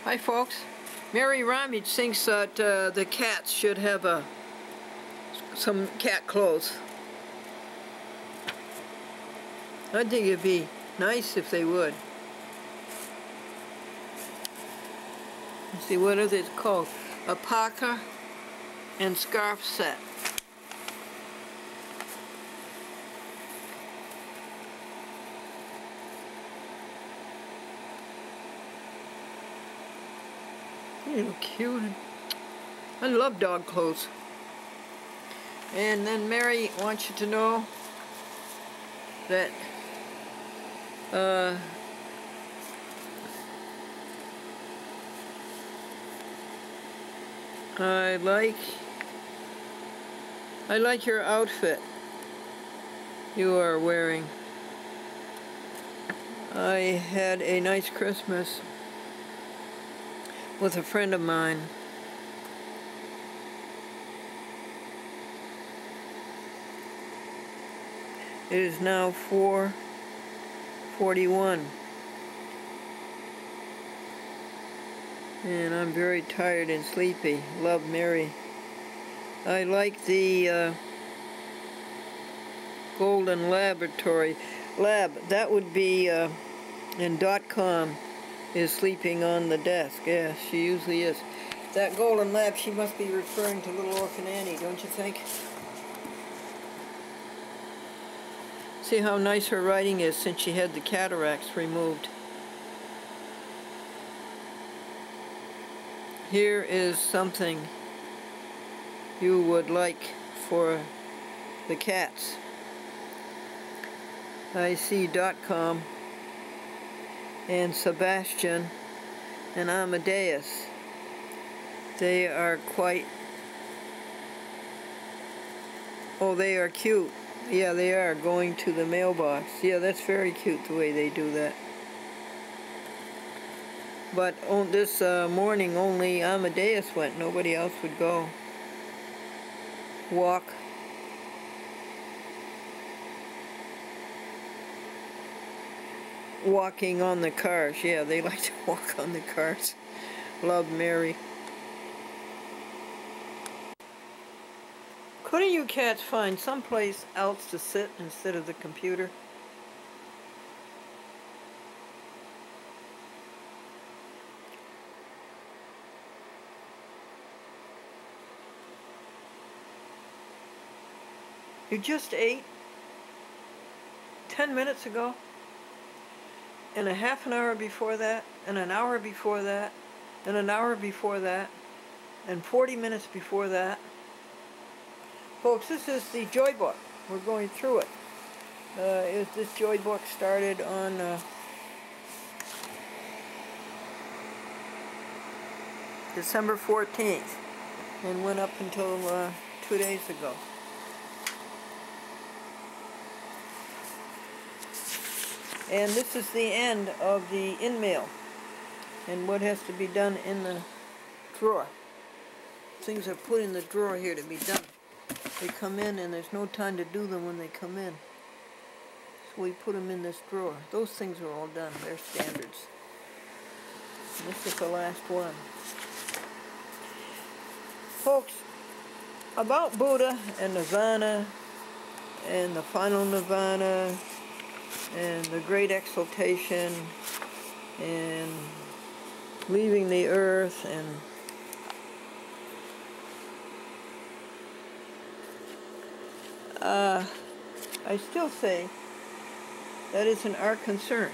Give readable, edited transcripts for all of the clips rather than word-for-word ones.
Hi folks, Mary Ramage thinks that the cats should have some cat clothes. I think it'd be nice if they would. Let's see, what is it called? A parka and scarf set. They look cute. I love dog clothes. And then Mary wants you to know that I like your outfit you are wearing. I had a nice Christmas with a friend of mine. It is now 4:41 and I'm very tired and sleepy. Love, Mary. I like the Golden Laboratory Lab. That would be in .com is sleeping on the desk. Yeah, she usually is. That Golden Lab, she must be referring to Little Orphan Annie, don't you think? See how nice her writing is since she had the cataracts removed. Here is something you would like for the cats. I see .com and Sebastian and Amadeus. They are quite... oh, they are cute. Yeah, they are going to the mailbox. Yeah, that's very cute the way they do that. But on this morning, only Amadeus went. Nobody else would go. Walk. Walking on the cars. Yeah, they like to walk on the cars. Love, Mary. Couldn't you cats find someplace else to sit instead of the computer? You just ate 10 minutes ago, and a half an hour before that, and an hour before that, and an hour before that, and 40 minutes before that. Folks, this is the Joy Book. We're going through it. This Joy Book started on December 14th and went up until 2 days ago. And this is the end of the in-mail and what has to be done in the drawer. Things are put in the drawer here to be done. They come in and there's no time to do them when they come in. So we put them in this drawer. Those things are all done. They're standards. And this is the last one. Folks, about Buddha and Nirvana and the final Nirvana and the great exaltation and leaving the earth and I still say that isn't our concern.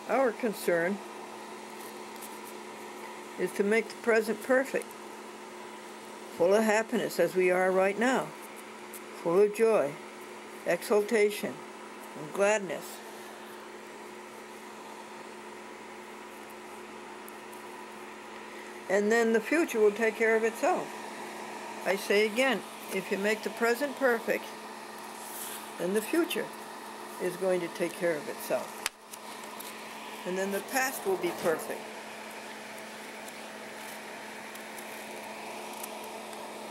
Our concern is to make the present perfect, full of happiness as we are right now, full of joy, exaltation, and gladness. And then the future will take care of itself. I say again, if you make the present perfect, then the future is going to take care of itself. And then the past will be perfect.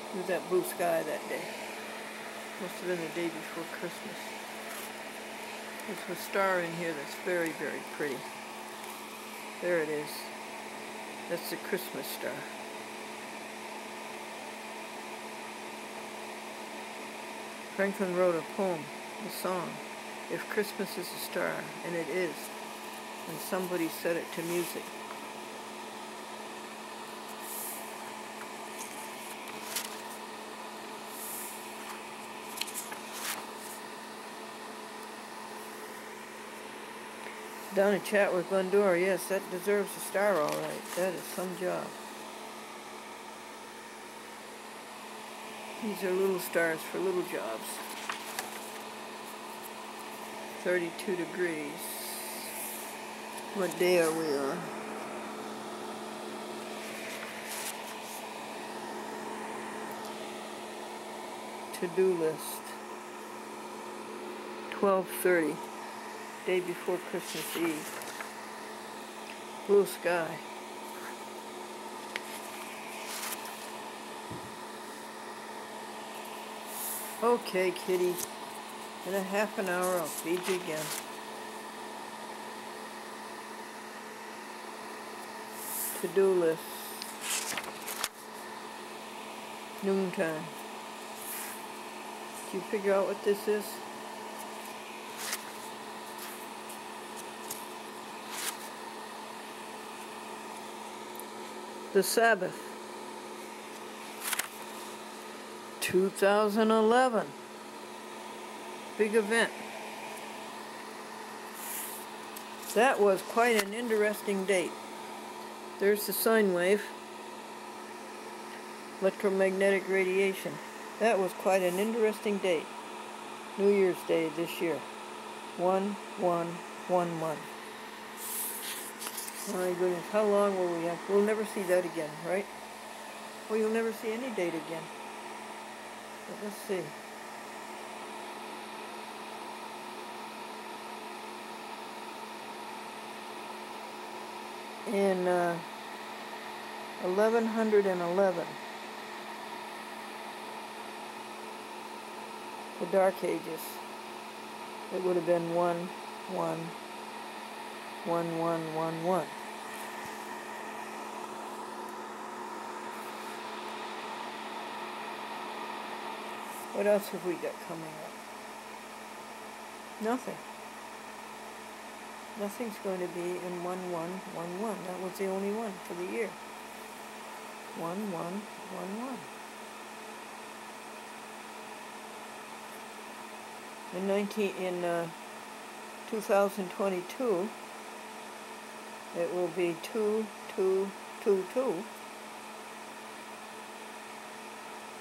It was that blue sky that day. Must have been the day before Christmas. There's a star in here that's very, very pretty. There it is. That's the Christmas star. Franklin wrote a poem, a song, If Christmas is a Star, and it is, and somebody set it to music. Down a chat with Glendora, yes, that deserves a star all right. That is some job. These are little stars for little jobs. 32 degrees. What day are we on? To-do list. 12:30. Day before Christmas Eve. Blue sky. Okay, kitty. In a half an hour, I'll feed you again. To-do list. Noontime. Did you figure out what this is? The Sabbath. 2011. Big event. That was quite an interesting date. There's the sine wave. Electromagnetic radiation. That was quite an interesting date. New Year's Day this year. 1111. My goodness, how long will we have? We'll never see that again, right? Well, you'll never see any date again. But let's see. In 1111, the Dark Ages, it would have been 1111. What else have we got coming up? Nothing. Nothing's going to be in 1111. That was the only one for the year. 1111. In 2022, it will be 2222.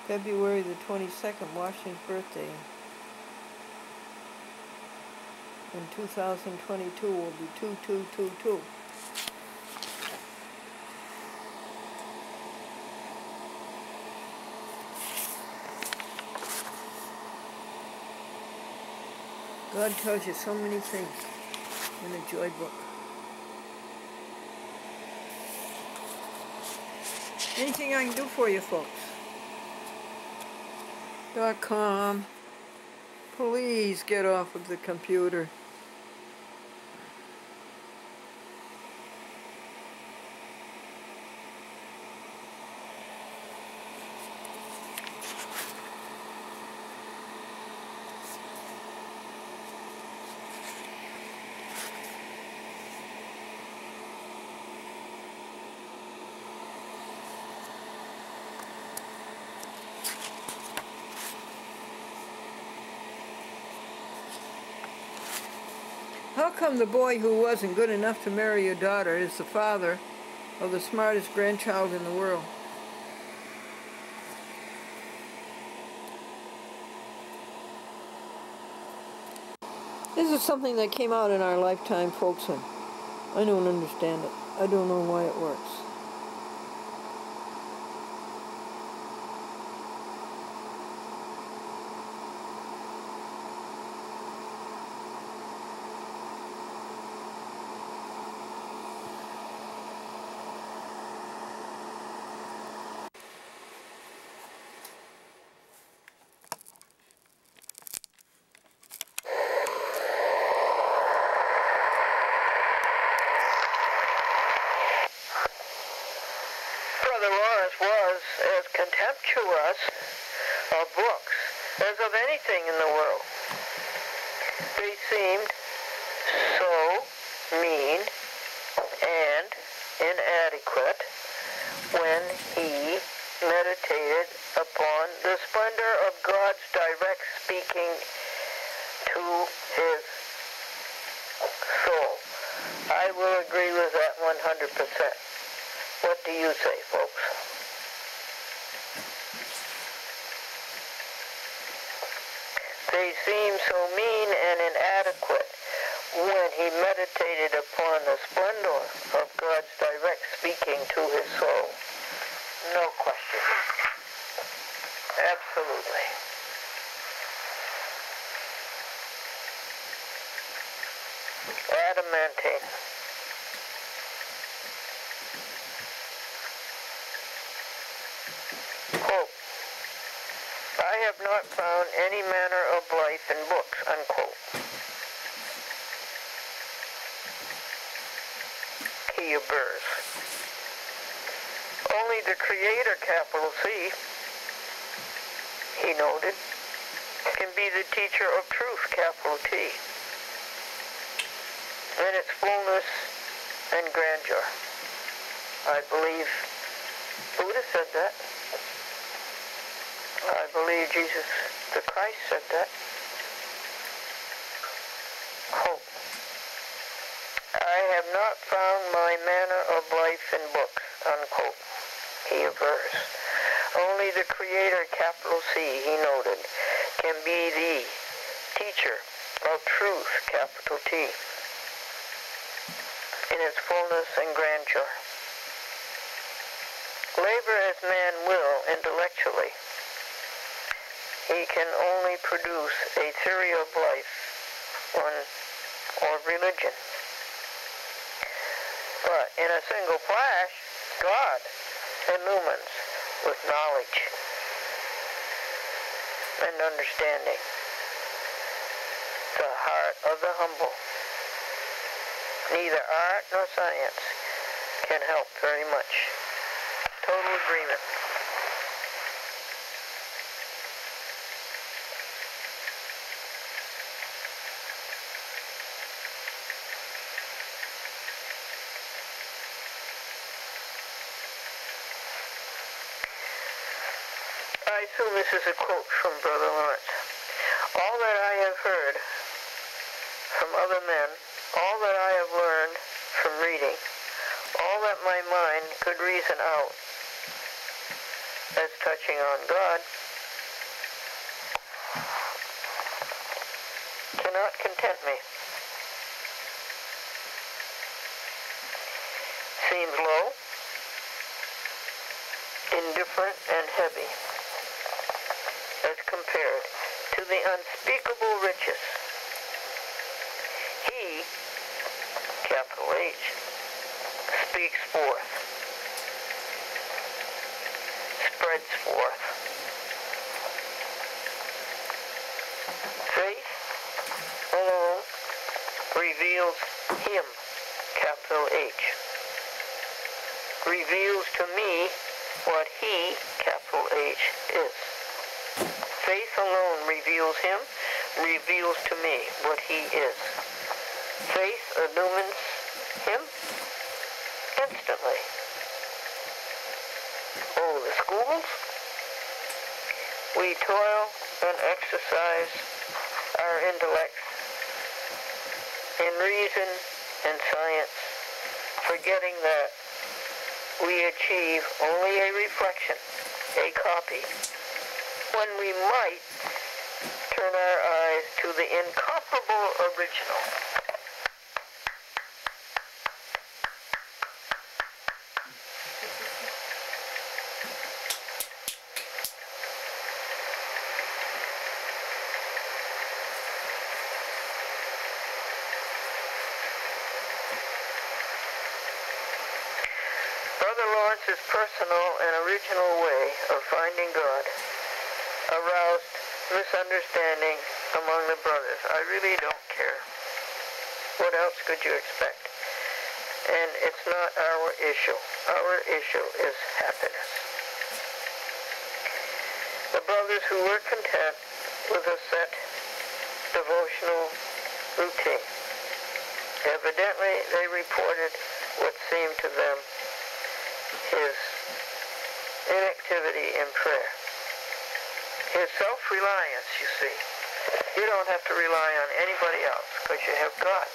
February the 22nd, Washington's birthday. In 2022 will be 2222. God tells you so many things in a joy book. Anything I can do for you folks? .com. Please get off of the computer. How come the boy who wasn't good enough to marry your daughter is the father of the smartest grandchild in the world? This is something that came out in our lifetime, folks, and I don't understand it. I don't know why it works. Lawrence was as contemptuous of books as of anything in the world. They seemed so mean and inadequate when he meditated upon the splendor of God's direct speaking to his soul. I will agree with that 100%. What do you say, folks? They seem so mean and inadequate when he meditated upon the splendor of God's direct speaking to his soul. No question. Absolutely. Adamantine. Quote, I have not found any manner of life in books, unquote. Key of Burrs. Only the Creator, capital C, he noted, can be the teacher of truth, capital T, in its fullness and grandeur. I believe Buddha said that. I believe Jesus the Christ said that. Quote, I have not found my manner of life in books, unquote. Key of verse. Only the Creator, capital C, he noted, can be the teacher of truth, capital T, in its fullness and grandeur. Labor as man will intellectually, he can only produce a theory of life or religion. But in a single flash, God illumines with knowledge and understanding the heart of the humble. Neither art nor science can help very much. Total agreement. I assume this is a quote from Brother Lawrence. All that I have heard from other men, all that I have learned from reading, all that my mind could reason out as touching on God, cannot content me. Seems low, indifferent, and heavy as compared to the unspeakable riches he, capital H, speaks forth, spreads forth. Faith alone reveals him, capital H, reveals to me what he, capital H, is. Faith alone reveals him, reveals to me what he is. Faith illumines him instantly. Oh, the schools? We toil and exercise our intellects in reason and science, forgetting that we achieve only a reflection, a copy, when we might turn our eyes to the incomparable original. Brother Lawrence's personal and original way of finding God aroused misunderstanding among the brothers. I really don't care. What else could you expect? And it's not our issue. our issue is happiness. The brothers who were content with a set devotional routine, evidently they reported what seemed to them his inactivity in prayer. His self-reliance, you see. You don't have to rely on anybody else because you have God.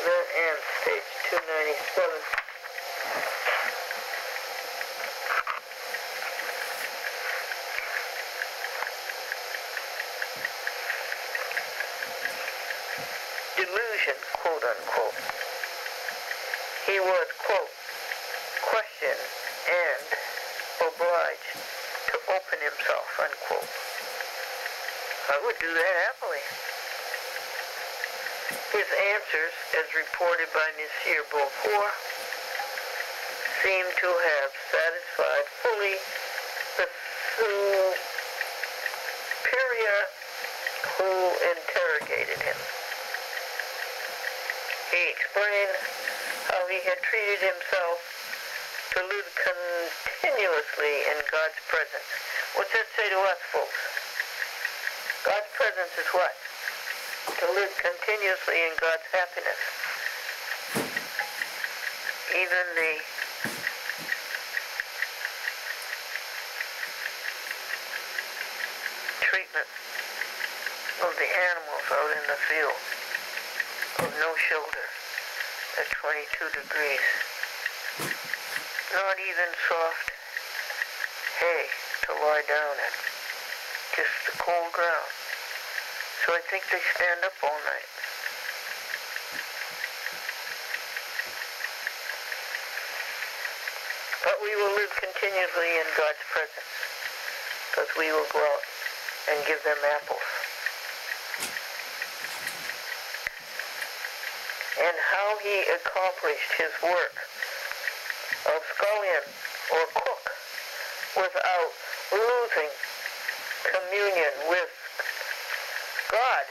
That ends page 297. Delusion, quote unquote. He was, quote, questioned and obliged to open himself, unquote. I would do that happily. His answers, as reported by Monsieur Beaufort, seem to have satisfied fully the superior who interrogated him. He explained how he had treated himself to live continuously in God's presence. What's that say to us, folks? God's presence is what? To live continuously in God's happiness. Even the treatment of the animals out in the field, of no shelter at 22 degrees. Not even soft hay to lie down in. Just the cold ground. So I think they stand up all night. But we will live continuously in God's presence, because we will go out and give them apples. And how he accomplished his work of scullion or cook without losing communion with God.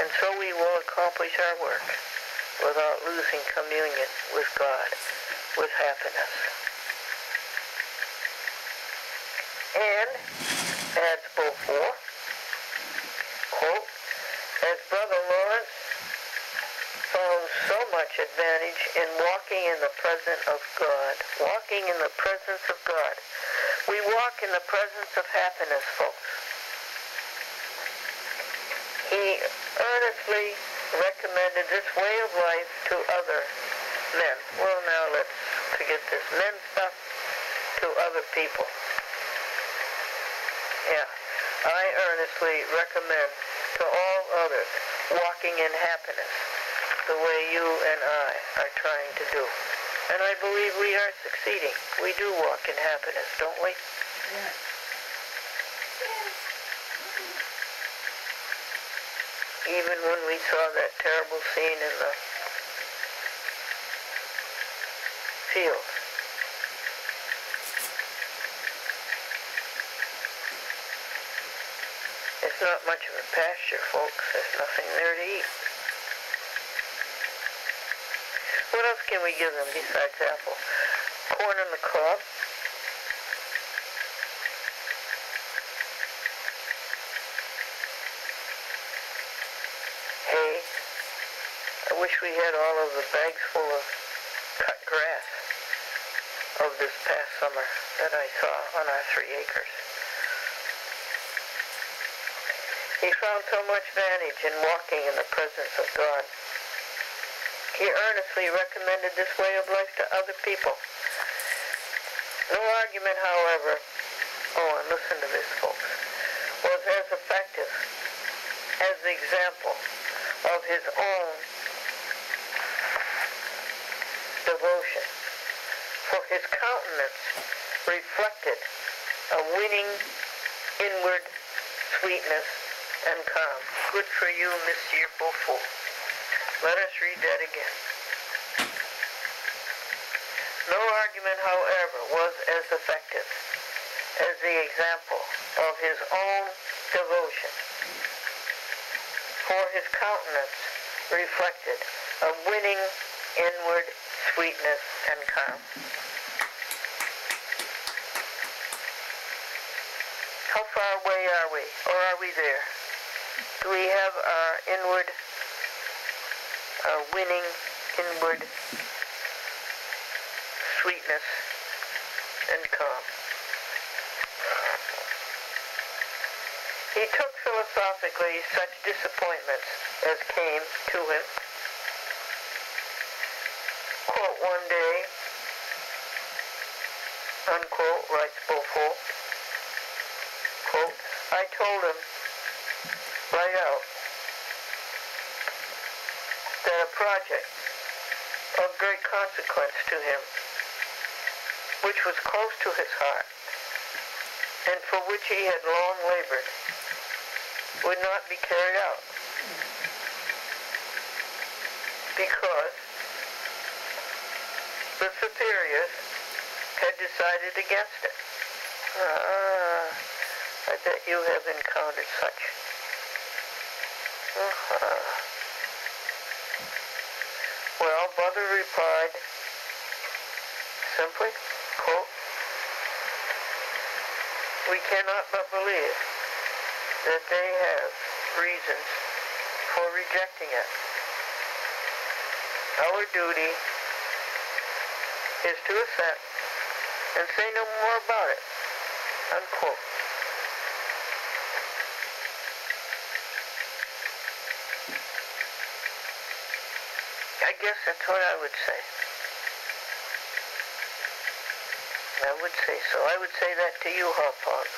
And so we will accomplish our work without losing communion with God, with happiness. And, adds Beaufort, quote, as Brother Lawrence found so much advantage in walking in the presence of God. Walking in the presence of God. We walk in the presence of happiness, folks. He earnestly recommended this way of life to other men. Well, now let's forget this men stuff, to other people. Yeah, I earnestly recommend to all others walking in happiness the way you and I are trying to do. And I believe we are succeeding. We do walk in happiness, don't we? Yes. Even when we saw that terrible scene in the field. It's not much of a pasture, folks. There's nothing there to eat. What else can we give them besides apple? Corn on the cob. Hay. I wish we had all of the bags full of cut grass of this past summer that I saw on our 3 acres. He found so much advantage in walking in the presence of God. He earnestly recommended this way of life to other people. No argument, however, and listen to this, folks, was as effective as the example of his own devotion. For his countenance reflected a winning inward sweetness and calm. Good for you, Monsieur Beaufort. Let us read that again. No argument, however, was as effective as the example of his own devotion. For his countenance reflected a winning inward sweetness and calm. How far away are we? Or are we there? Do we have our inward, our winning inward sweetness and calm? He took philosophically such disappointments as came to him. Quote, one day, unquote, writes Beaufort, quote, I told him right out that a project of great consequence to him, which was close to his heart, and for which he had long labored, would not be carried out, because the superiors had decided against it. I bet you have encountered such. Well, Brother replied simply, quote, we cannot but believe that they have reasons for rejecting it. Our duty is to assent and say no more about it, unquote. I guess that's what I would say. I would say so. I would say that to you, Hawthorne,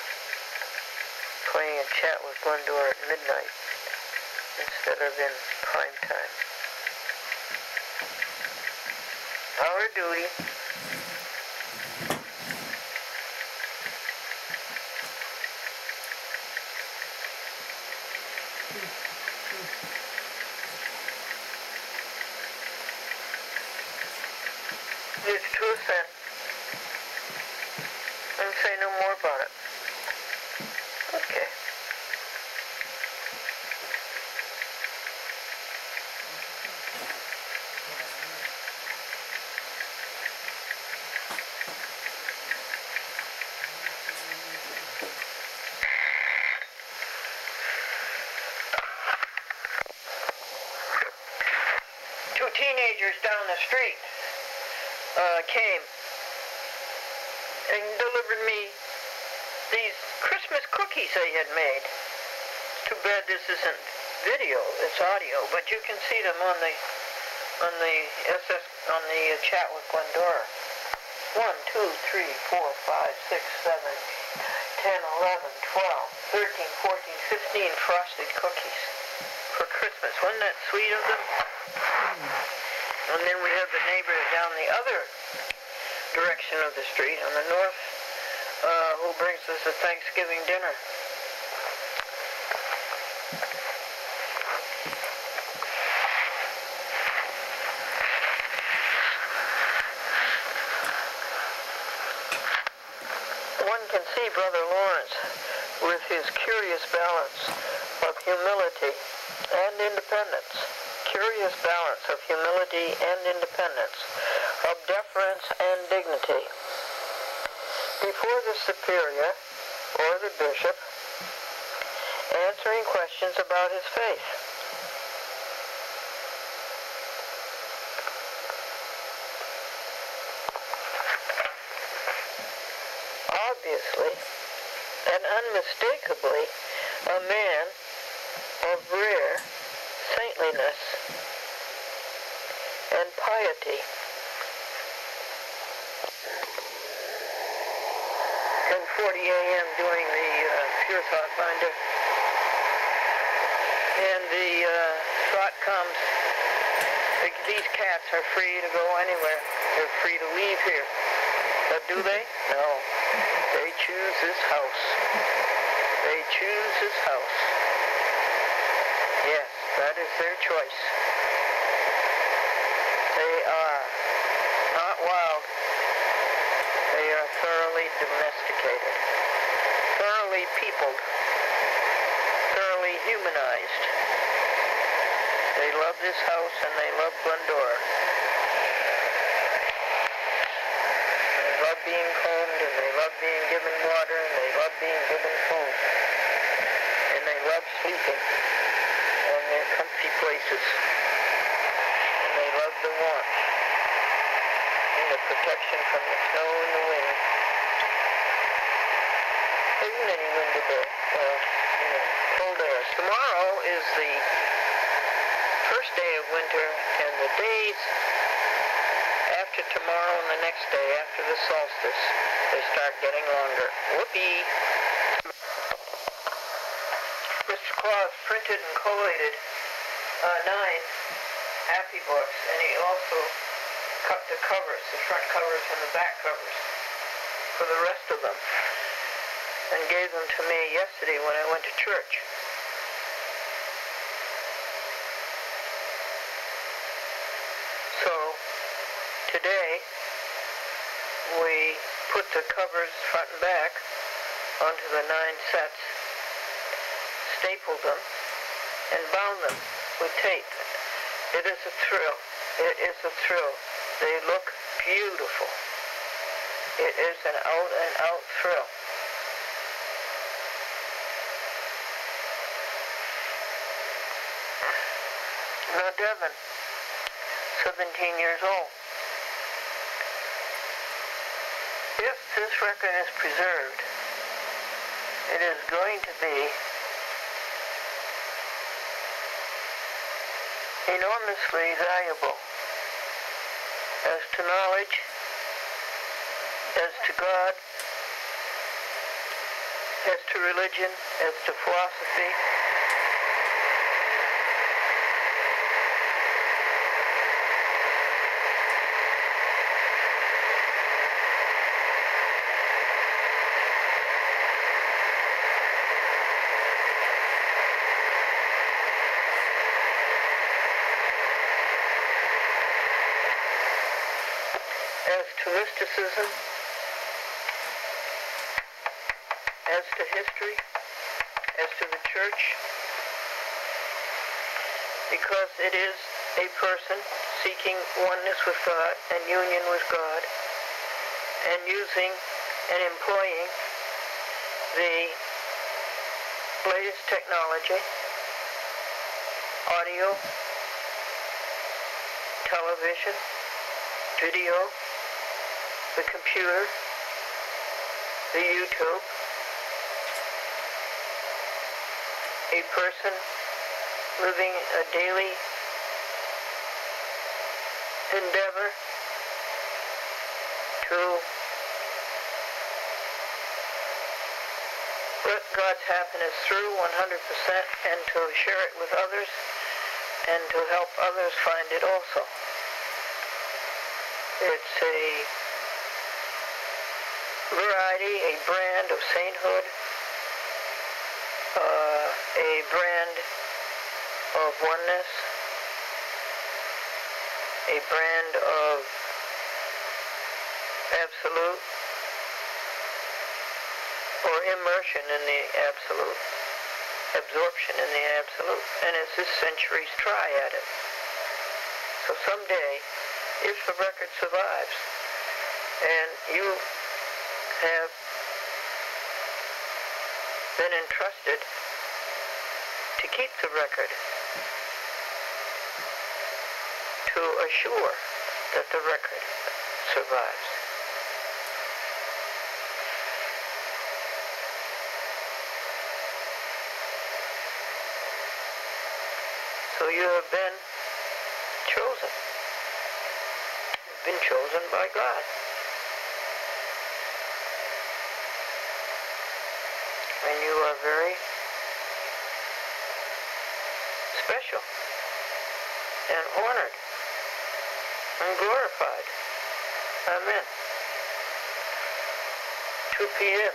playing a chat with Glendora at midnight instead of in prime time. Our duty is to assent and say no more about it. Okay. Two teenagers down the street came and delivered me these Christmas cookies they had made. Too bad this isn't video, it's audio, but you can see them on the chat with Glendora. 1, 2, 3, 4, 5, 6, 7, 10, 11, 12, 13, 14, 15 frosted cookies for Christmas. Wasn't that sweet of them? And then we have the neighbor down the other direction of the street on the north who brings us a Thanksgiving dinner. One can see Brother Lawrence with his curious balance of humility and independence. Curious balance of humility and independence, of deference and dignity. Before the superior or the bishop, answering questions about his faith. Obviously and unmistakably a man of rare saintliness and piety. 10:40 a.m. doing the Pure Thought Binder. And the thought comes, these cats are free to go anywhere. They're free to leave here. But do they? No. They choose this house. They choose this house. Yes, that is their choice. They are not wild. They are thoroughly domesticated, thoroughly peopled, thoroughly humanized. They love this house and they love Glendora. snow in the wind. Isn't any wind today? Well, cold air. Tomorrow is the first day of winter, and the days after tomorrow and the next day, after the solstice, they start getting longer. Whoopee! Mr. Claus printed and collated 9 happy books, and he also cut the covers, the front covers and the back covers, for the rest of them, and gave them to me yesterday when I went to church. So, today, we put the covers front and back onto the 9 sets, stapled them, and bound them with tape. It is a thrill. It is a thrill. They look beautiful. It is an out-and-out thrill. Now Devin, 17 years old. If this record is preserved, it is going to be enormously valuable as to knowledge, as to God, as to religion, as to philosophy. As to mysticism, as to history, as to the church, because it is a person seeking oneness with God and union with God, and using and employing the latest technology, audio, television, video, the computer, the YouTube, a person living a daily endeavor to let God's happiness through 100% and to share it with others and to help others find it also. It's a variety, a brand of sainthood, a brand of oneness, a brand of absolute or immersion in the absolute, absorption in the absolute, and it's this century's try at it. So someday, if the record survives, and you have been entrusted to keep the record, to assure that the record survives. So you have been chosen. You've been chosen by God. And you are very special and honored and glorified. Amen. 2 p.m.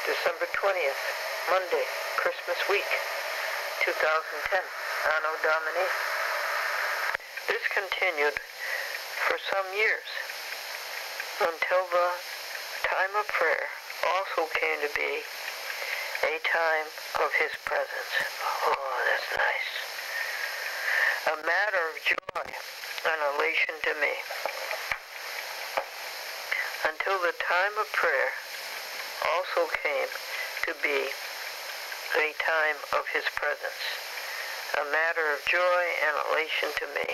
December 20th, Monday, Christmas week, 2010, Anno Domini. This continued for some years until the time of prayer also came to be a time of His presence. Oh, that's nice. A matter of joy and elation to me. Until the time of prayer also came to be a time of His presence. A matter of joy and elation to me.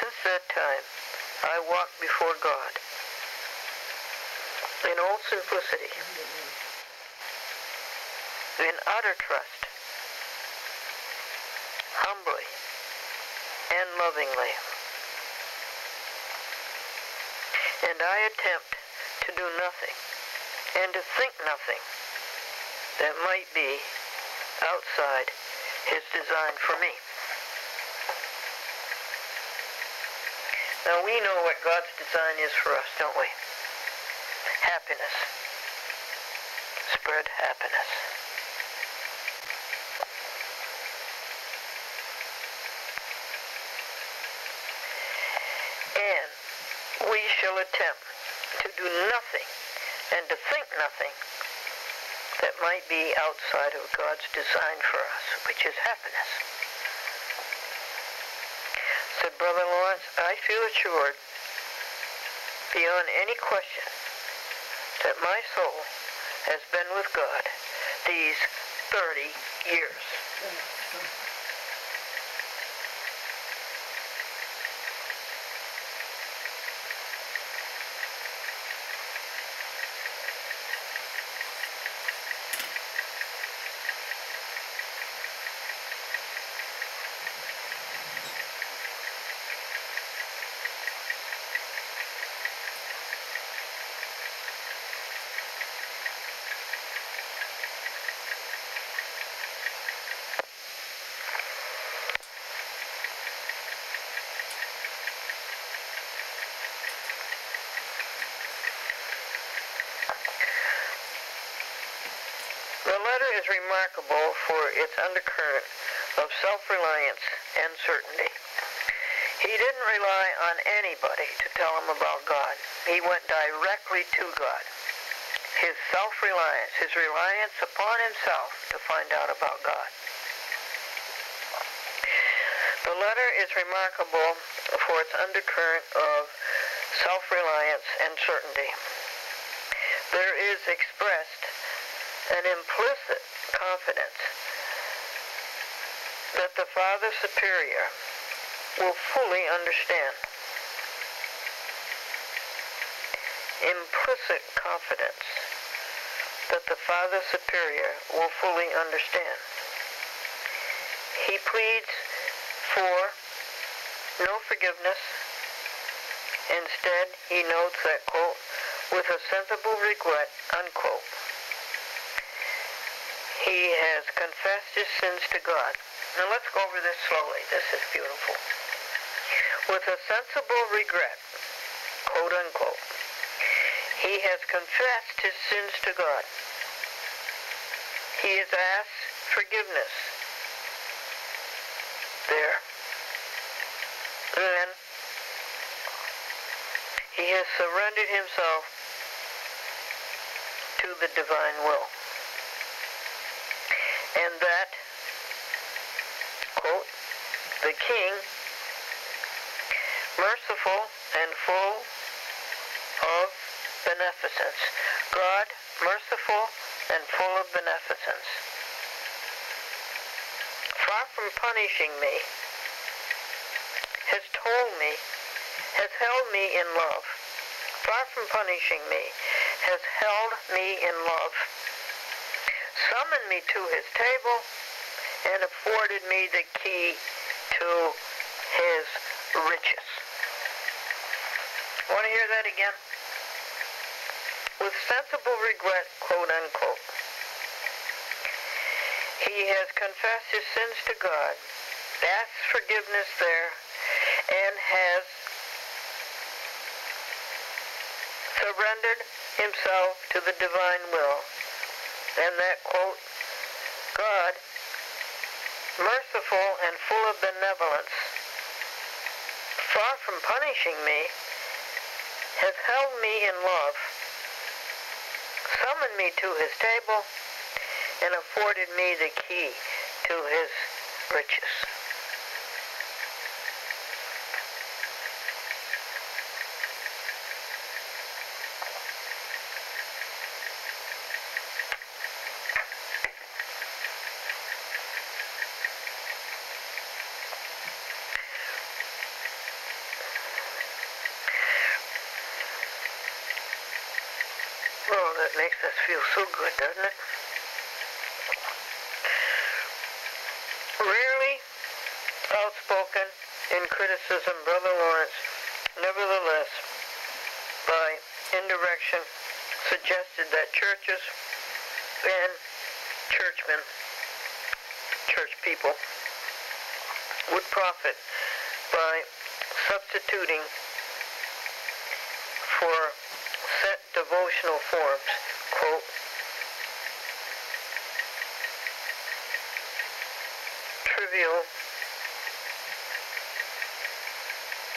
Since that time, I walk before God in all simplicity, in utter trust, humbly and lovingly. And I attempt to do nothing and to think nothing that might be outside his design for me. Now we know what God's design is for us, don't we? Happiness. Spread happiness. And we shall attempt to do nothing and to think nothing that might be outside of God's design for us, which is happiness. Said Brother Lawrence, I feel assured beyond any question that my soul has been with God these 30 years. The letter is remarkable for its undercurrent of self-reliance and certainty. He didn't rely on anybody to tell him about God. He went directly to God. His self-reliance, his reliance upon himself to find out about God. The letter is remarkable for its undercurrent of self-reliance and certainty. There is expressed an implicit confidence that the Father Superior will fully understand. Implicit confidence that the Father Superior will fully understand. He pleads for no forgiveness. Instead, he notes that, quote, with a sensible regret, unquote, he has confessed his sins to God. Now let's go over this slowly. This is beautiful. With a sensible regret, quote unquote, he has confessed his sins to God. He has asked forgiveness. There. Then he has surrendered himself to the divine will. And that, quote, the King, merciful and full of beneficence. God, merciful and full of beneficence. Far from punishing me, has told me, has held me in love. Far from punishing me, has held me in love. Summoned me to his table and afforded me the key to his riches. Want to hear that again? With sensible regret, quote unquote, he has confessed his sins to God, asked forgiveness there, and has surrendered himself to the divine will. And that, quote, God, merciful and full of benevolence, far from punishing me, has held me in love, summoned me to his table, and afforded me the key to his riches. that makes us feel so good, doesn't it? Rarely outspoken in criticism, Brother Lawrence, nevertheless, by indirection, suggested that churches and churchmen, church people, would profit by substituting for set devotional forms, quote, trivial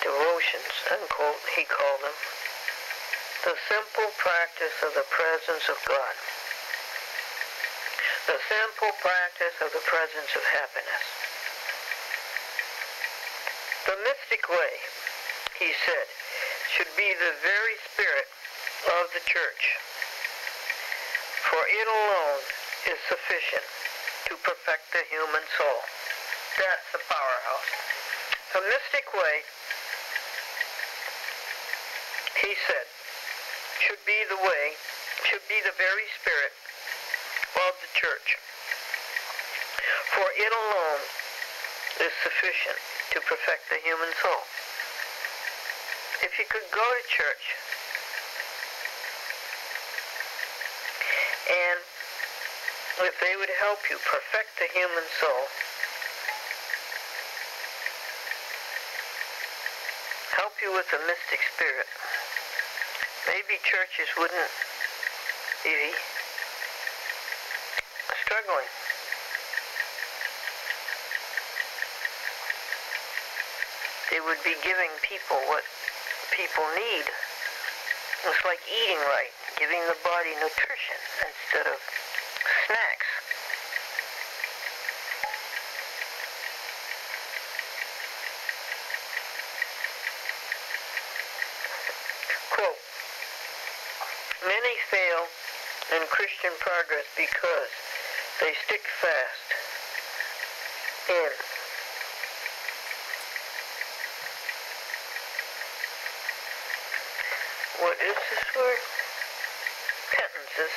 devotions, unquote, he called them, the simple practice of the presence of God, the simple practice of the presence of happiness. The mystic way, he said, should be the very spirit of the church, for it alone is sufficient to perfect the human soul. That's the powerhouse. The mystic way, he said, should be the very spirit of the church, for it alone is sufficient to perfect the human soul. If you could go to church and if they would help you perfect the human soul, help you with the mystic spirit, maybe churches wouldn't be struggling. They would be giving people what people need. It's like eating right, giving the body nutrition instead of snacks. Quote, many fail in Christian progress because they stick fast in what is this word? Penances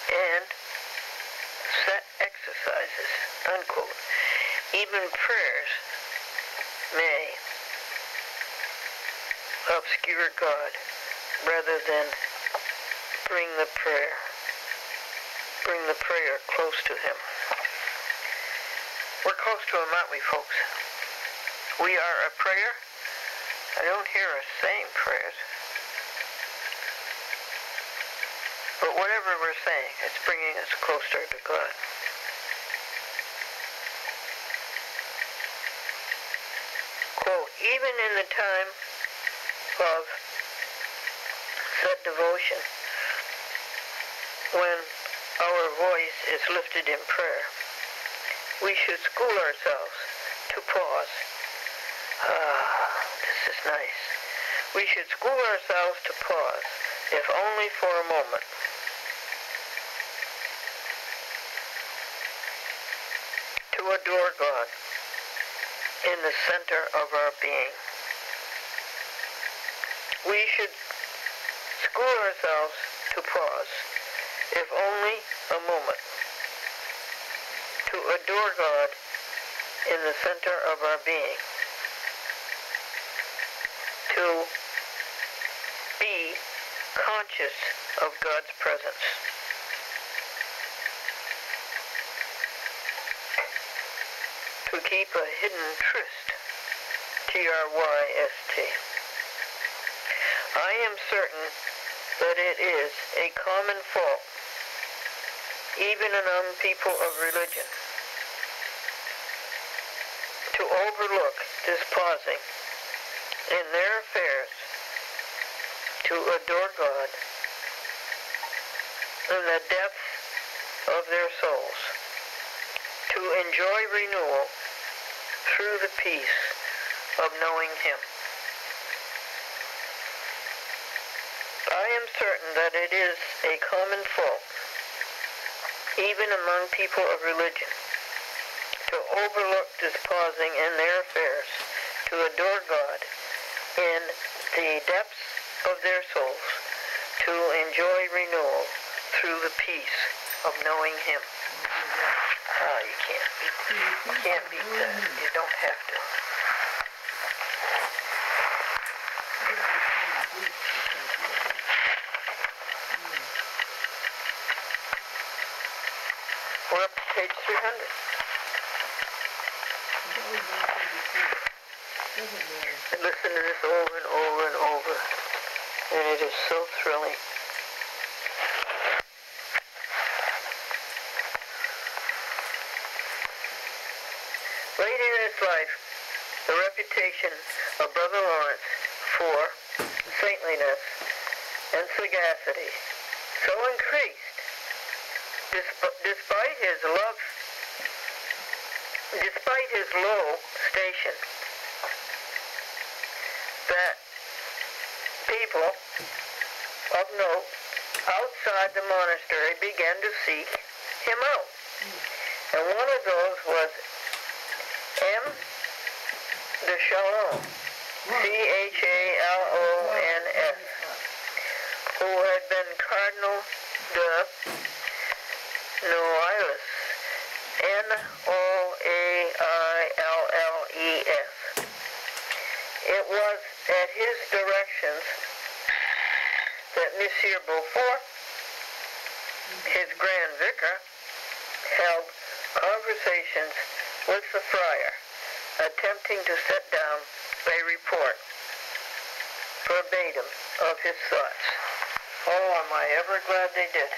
and set exercises, unquote. Even prayers may obscure God rather than bring the prayer close to Him. We're close to Him, aren't we, folks? We are a prayer. I don't hear us saying prayers. But whatever we're saying, it's bringing us closer to God. Quote, even in the time of set devotion, when our voice is lifted in prayer, we should school ourselves to pause. This is nice. We should school ourselves to pause, if only for a moment. To adore God in the center of our being. We should school ourselves to pause, if only a moment, to adore God in the center of our being, to be conscious of God's presence. To keep a hidden tryst, T-R-Y-S-T. I am certain that it is a common fault, even among people of religion, to overlook this pausing in their affairs to adore God in the depths of their souls, to enjoy renewal through the peace of knowing Him. I am certain that it is a common fault, even among people of religion, to overlook this pausing in their affairs to adore God in the depths of their souls, to to enjoy renewal through the peace of knowing Him. Oh, you can't beat that. You don't have to. We're up to page 300. And listen to this over and over and over. And it is so thrilling. Later in his life, the reputation of Brother Lawrence for saintliness and sagacity so increased, despite his low station, that people of note outside the monastery began to seek him out. And one of those was M. de Chalons, Chalons, who had been Cardinal de Noailles, Noailles. It was at his directions that Monsieur Beaufort, his Grand Vicar, held conversations with the friar, attempting to set down a report verbatim of his thoughts. Oh, am I ever glad they did.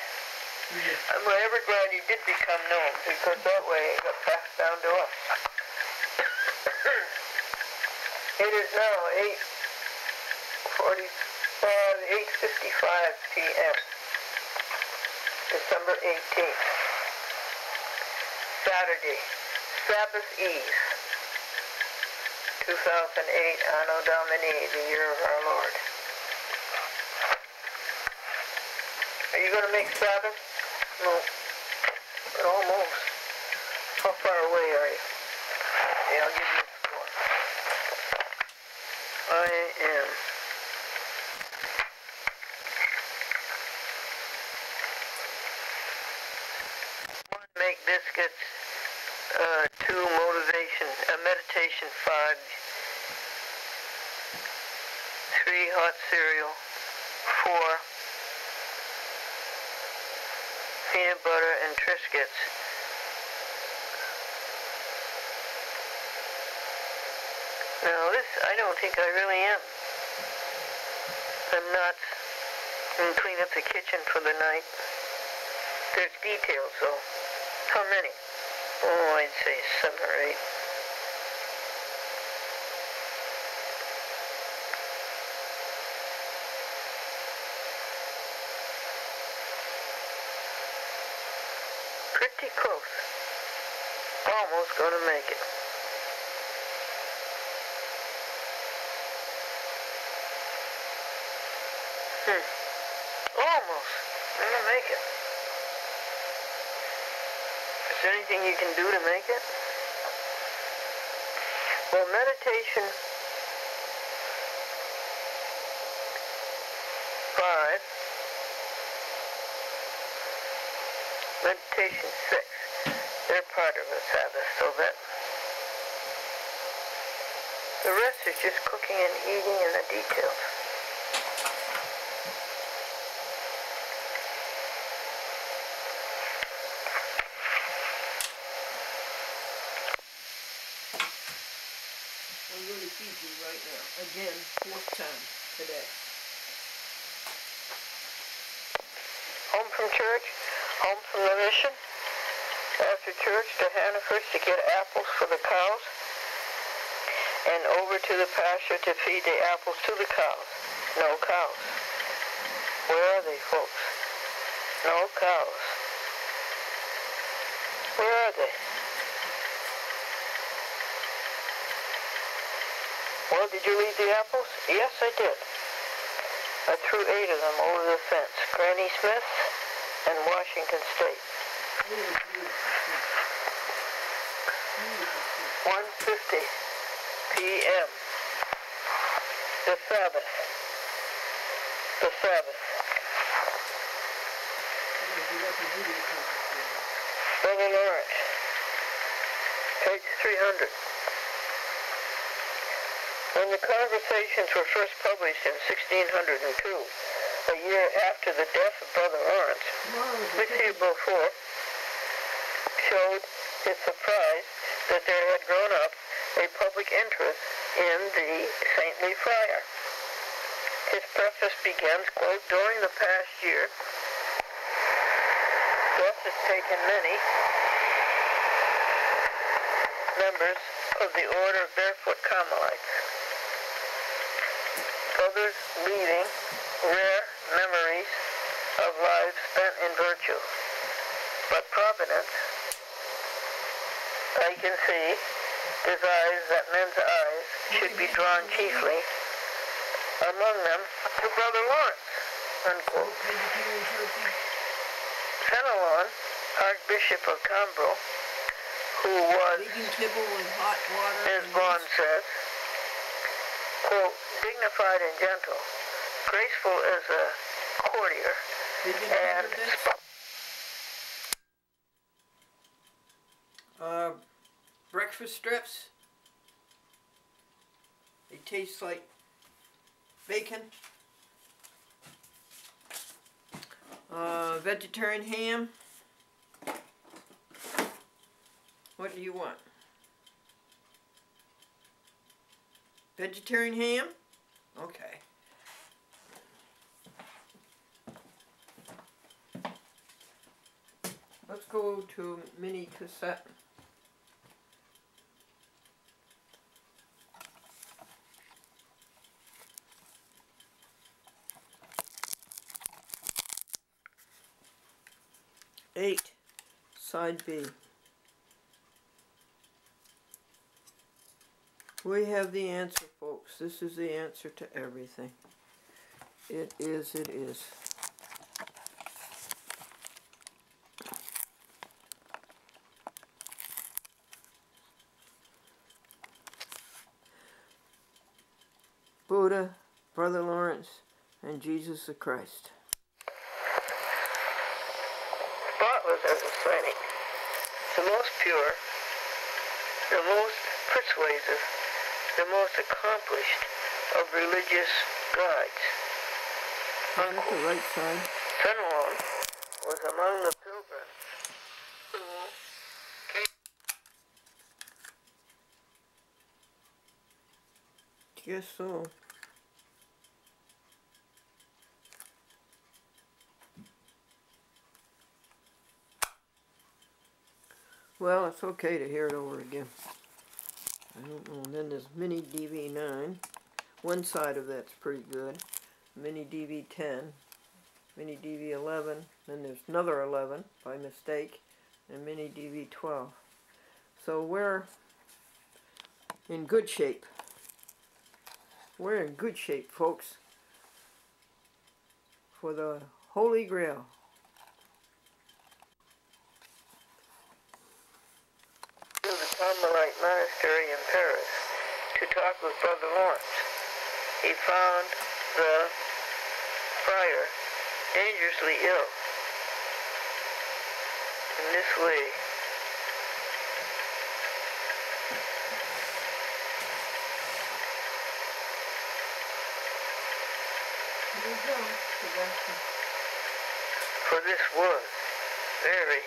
Am I ever glad he did become known, because that way it got passed down to us. It is now 8:55 p.m., December 18th, Saturday, Sabbath Eve, 2008, Anno Domini, the year of our Lord. Are you going to make Sabbath? No, but almost. How far away are you? Yeah, I'll give you a score. I am. Make biscuits, 2 meditation 5, 3 hot cereal, 4 peanut butter and Triscuits. Now this, I don't think I really am. I'm not going to clean up the kitchen for the night. There's details though. How many? Oh, I'd say 7 or 8. Pretty close. Almost gonna make it. Almost gonna make it. Is there anything you can do to make it? Well, meditation 5, meditation 6, they're part of the Sabbath, so that the rest is just cooking and eating and the details. I'm going to feed you right now. Again, 4th time today. Home from church, home from the mission. After church to Hannaford's to get apples for the cows. And over to the pasture to feed the apples to the cows. No cows. Where are they, folks? No cows. Where are they? Well, did you leave the apples? Yes, I did. I threw 8 of them over the fence. Granny Smith and Washington State. 1:50 p.m. The Sabbath. The Sabbath. Brother Lawrence, page 300. When the Conversations were first published in 1602, a year after the death of Brother Lawrence, Mr. Beaufort showed his surprise that there had grown up a public interest in the saintly friar. His preface begins, quote, during the past year, death has taken many members of the Order of Barefoot Carmelites, others leaving rare memories of lives spent in virtue. But Providence, I can see, desires that men's eyes should be drawn chiefly, among them, to Brother Lawrence, unquote. Fenelon, Archbishop of Cambrai, who was, as Bond says, quote, dignified and gentle, graceful as a courtier, and breakfast strips. They taste like bacon. Vegetarian ham. What do you want? Vegetarian ham? Okay. Let's go to mini cassette. Eight, side B. We have the answer, folks. This is the answer to everything. It is, it is. Buddha, Brother Lawrence, and Jesus the Christ. Spotless as a sighting, the most pure, the most persuasive, the most accomplished of religious guides. Is that the right side? Fenelon was among the pilgrims who came. Guess so. Well, it's okay to hear it over again. I don't know. And then there's Mini DV9. One side of that's pretty good. Mini DV10. Mini DV11. Then there's another 11 by mistake. And Mini DV12. So we're in good shape. We're in good shape, folks, for the Holy Grail. To the Carmelite Monastery in Paris to talk with Brother Lawrence. He found the friar dangerously ill. In this way, for this was very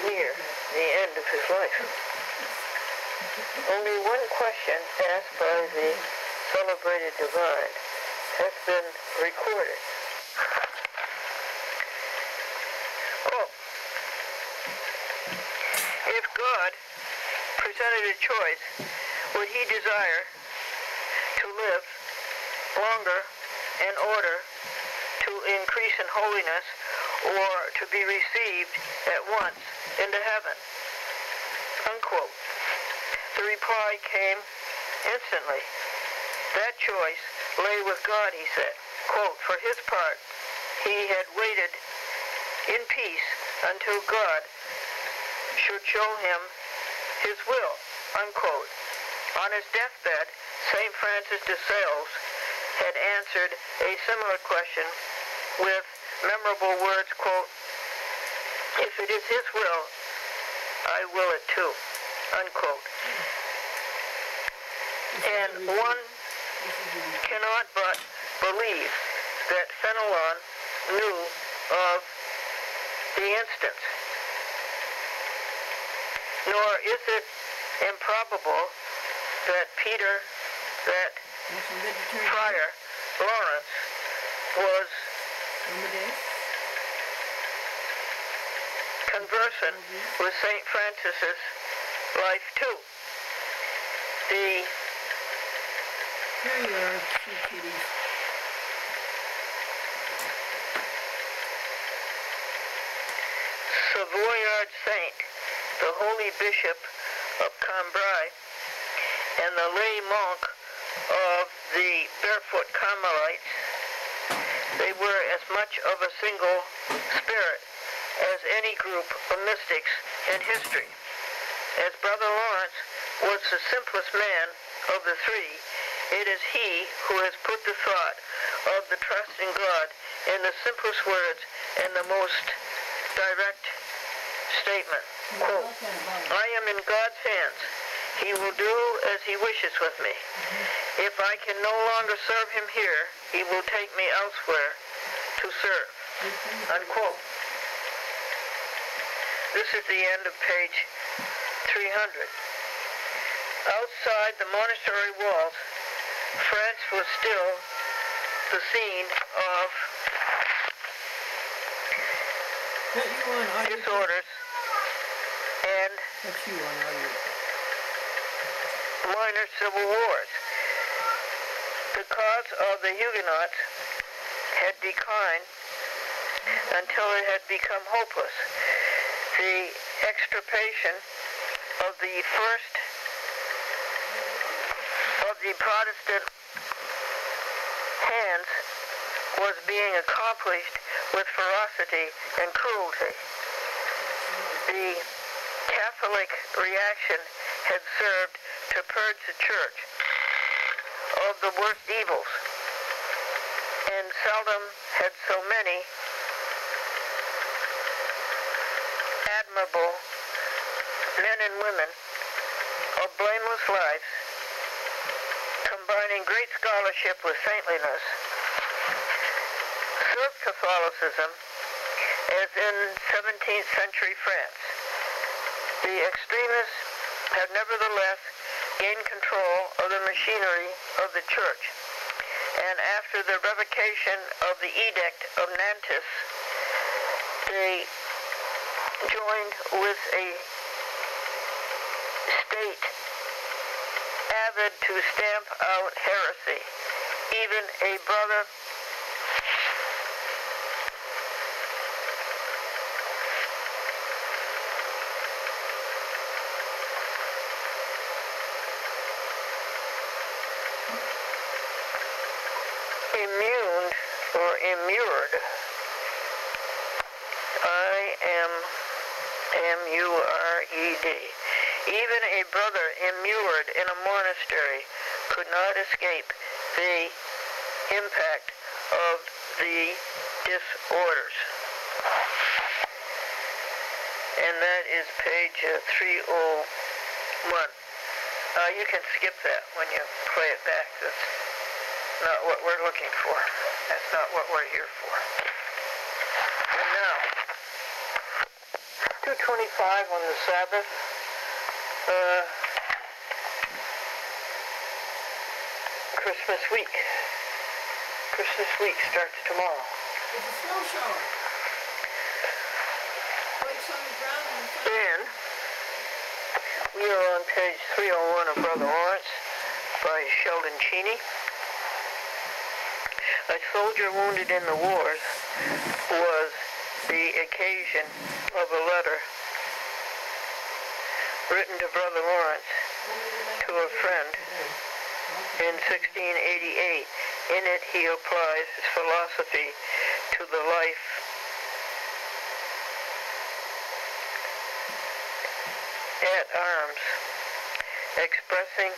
near the end of his life. Only one question asked by the celebrated divine has been recorded. Quote, if God presented a choice, would he desire to live longer in order to increase in holiness or to be received at once into heaven? Unquote. The reply came instantly. That choice lay with God, he said. Quote, for his part, he had waited in peace until God should show him his will, unquote. On his deathbed, St. Francis de Sales had answered a similar question with memorable words, quote, "If it is his will, I will it too," unquote. And one cannot but believe that Fenelon knew of the instance. Nor is it improbable that Friar Lawrence was conversant with St. Francis's life too. Here you are, two kitties. Savoyard Saint, the holy bishop of Cambrai, and the lay monk of the Barefoot Carmelites, they were as much of a single spirit as any group of mystics in history. As Brother Lawrence was the simplest man of the three, it is he who has put the thought of the trust in God in the simplest words and the most direct statement. Quote, "I am in God's hands. He will do as he wishes with me. If I can no longer serve him here, he will take me elsewhere to serve." Unquote. This is the end of page 300. Outside the monastery walls, France was still the scene of disorders and minor civil wars. The cause of the Huguenots had declined until it had become hopeless. The extirpation of the first of the Protestant hands was being accomplished with ferocity and cruelty. The Catholic reaction had served to purge the Church of the worst evils, and seldom had so many admirable men and women of blameless lives, combining great scholarship with saintliness, served Catholicism as in 17th century France. The extremists have nevertheless gained control of the machinery of the Church, and after the revocation of the Edict of Nantes, they joined with a state avid to stamp out heresy. Even a brother immured. I-M-M-U-R-E-D. Even a brother immured in a monastery could not escape the impact of the disorders. And that is page 301. You can skip that when you play it back. That's not what we're looking for. That's not what we're here for. And now, 2:25 on the Sabbath. Christmas week. Christmas week starts tomorrow. It's a snow shower. Flakes on the ground and And we are on page 301 of Brother Lawrence by Sheldon Cheney. A soldier wounded in the wars was the occasion of a letter written to Brother Lawrence to a friend in 1688. In it he applies his philosophy to the life at arms, expressing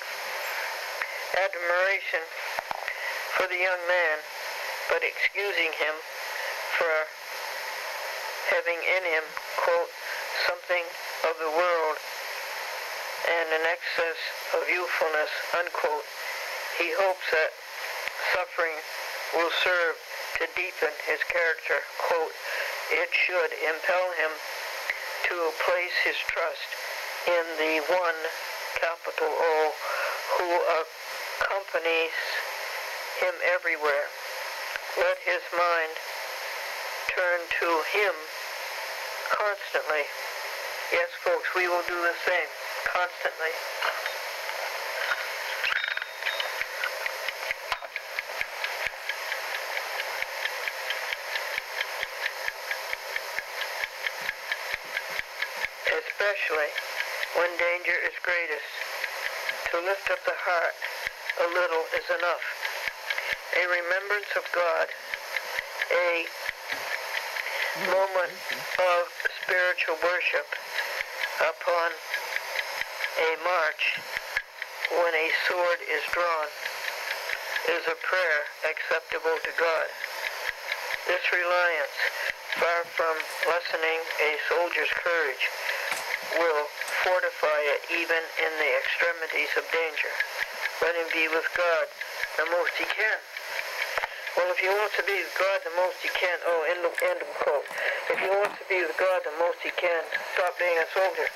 admiration for the young man, but excusing him for having in him, quote, something of the world and an excess of youthfulness, unquote. He hopes that suffering will serve to deepen his character, quote. It should impel him to place his trust in the one, capital O, who accompanies him everywhere. Let his mind turn to him constantly. Yes, folks, we will do the same, constantly. Especially when danger is greatest. To lift up the heart a little is enough. A remembrance of God, a moment of spiritual worship upon a march when a sword is drawn is a prayer acceptable to God. This reliance, far from lessening a soldier's courage, will fortify it even in the extremities of danger. Let him be with God the most he can. Well, if he wants to be with God the most he can, end of quote. If he wants to be with God the most he can, stop being a soldier.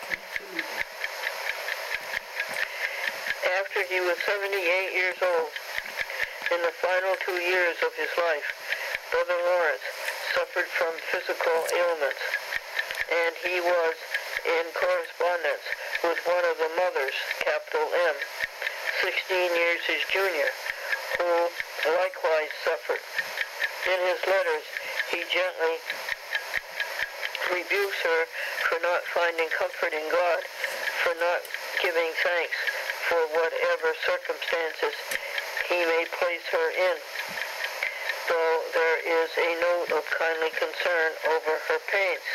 After he was 78 years old, in the final 2 years of his life, Brother Lawrence suffered from physical ailments, and he was in correspondence with one of the mothers, capital M, 16 years his junior, who likewise suffered. In his letters, he gently rebukes her for not finding comfort in God, for not giving thanks for whatever circumstances he may place her in, though there is a note of kindly concern over her pains.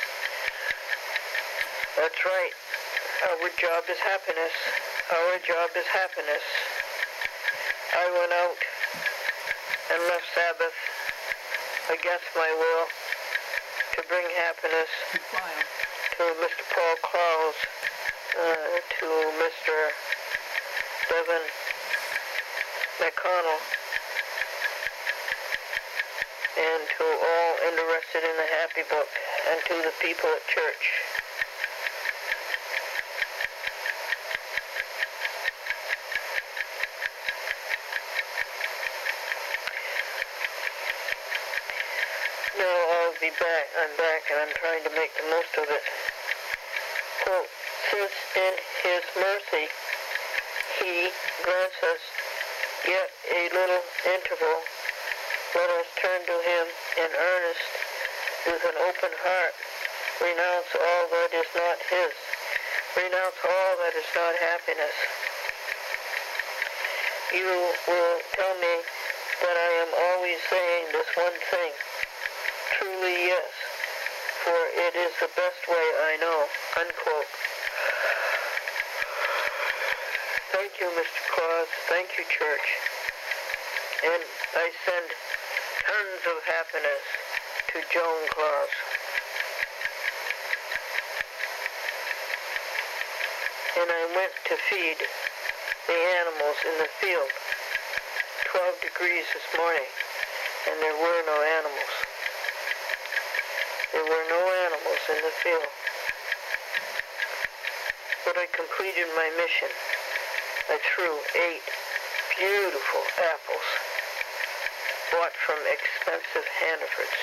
That's right. Our job is happiness. Our job is happiness. I went out and left Sabbath against my will to bring happiness to Mr. Paul Claus, to Mr. Devin McConnell, and to all interested in the Happy Book, and to the people at church. Now I'll be back. I'm back, and I'm trying to make the most of it. Quote, since in his mercy he grants us yet a little interval, let us turn to him in earnest with an open heart. Renounce all that is not his. Renounce all that is not happiness. You will tell me that I am always saying this one thing. Truly, yes, for it is the best way I know, unquote. Thank you, Mr. Claus. Thank you, church. And I send tons of happiness to Joan Claus. And I went to feed the animals in the field. 12 degrees this morning, and there were no animals. There were no animals in the field. But I completed my mission. I threw 8 beautiful apples bought from expensive Hannafords.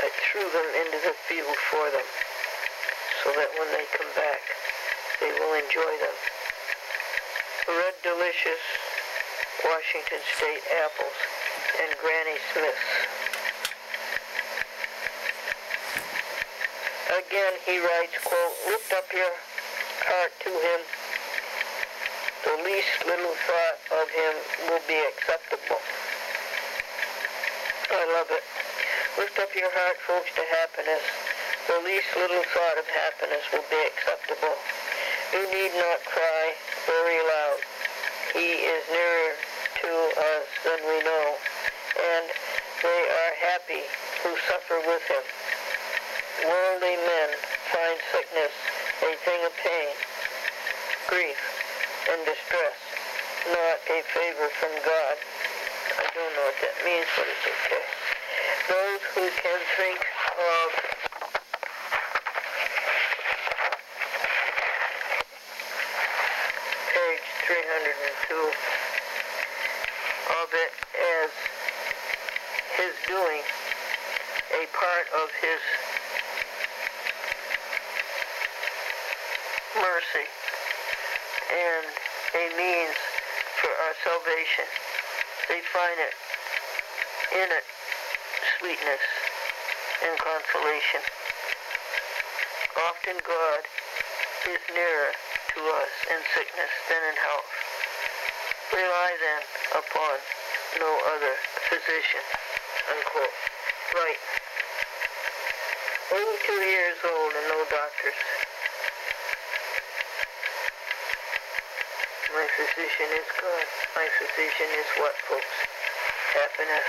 I threw them into the field for them so that when they come back, they will enjoy them. Red Delicious Washington State apples and Granny Smith's. Again, he writes, quote, lift up your heart to him. The least little thought of him will be acceptable. I love it. Lift up your heart, folks, to happiness. The least little thought of happiness will be acceptable. You need not cry very loud. He is nearer to us than we know, and they are happy who suffer with him. Worldly men find sickness a thing of pain, grief, and distress, not a favor from God. I don't know what that means, but it's okay. Those who can think of page 302 of it as his doing, a part of his mercy, and a means for our salvation. They find it in it sweetness and consolation. Often God is nearer to us in sickness than in health. Rely then upon no other physician, unquote. Right. 82 years old and no doctors. My physician is God. My physician is what, folks? Happiness.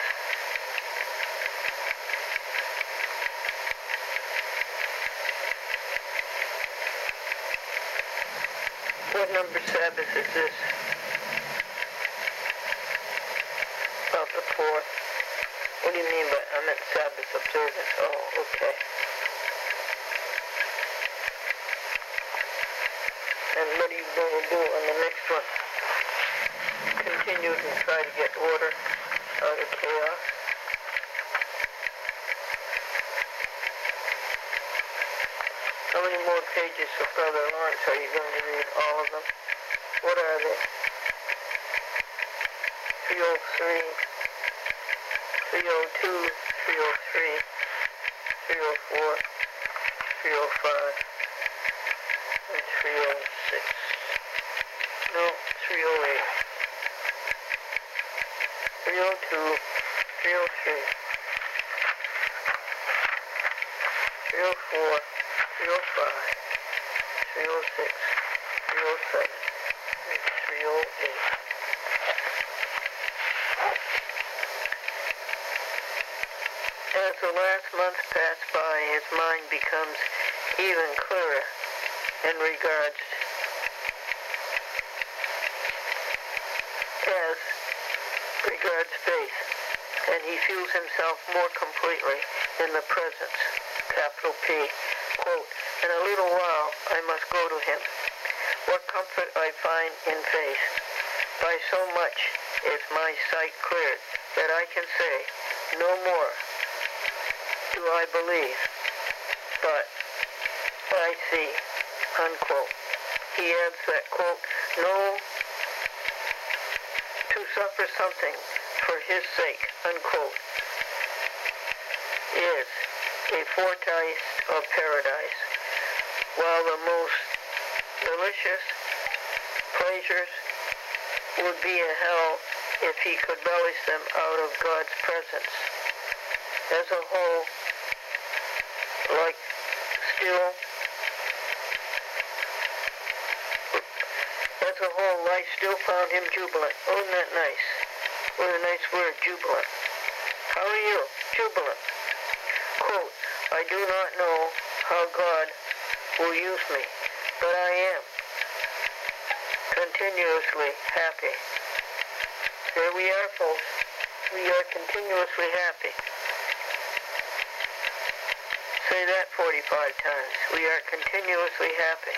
What number Sabbath is this? About the 4th. What do you mean by, I meant Sabbath observance? Oh, okay. And what are you going to do on the next one? Continue to try to get order out of chaos. How many more pages of Brother Lawrence are you going to read? All of them? What are they? 303, 302, 303, 304, 305, and 306. No, 308. 302, 303, 304, 305, 306, 307, and 308. As the last months pass by, his mind becomes even clearer in regards faith, and he feels himself more completely in the presence, capital P. Quote, in a little while I must go to him. What comfort I find in faith. By so much is my sight cleared that I can say, no more do I believe, but I see, unquote. He adds that, quote, no, to suffer something for his sake, unquote, is a foretaste of paradise, while the most delicious pleasures would be a hell if he could relish them out of God's presence. As a whole, life still found him jubilant. Oh, isn't that nice? What a nice word, jubilant. How are you? Jubilant. Quote, I do not know how God will use me, but I am continuously happy. There we are, folks. We are continuously happy. Say that 45 times. We are continuously happy.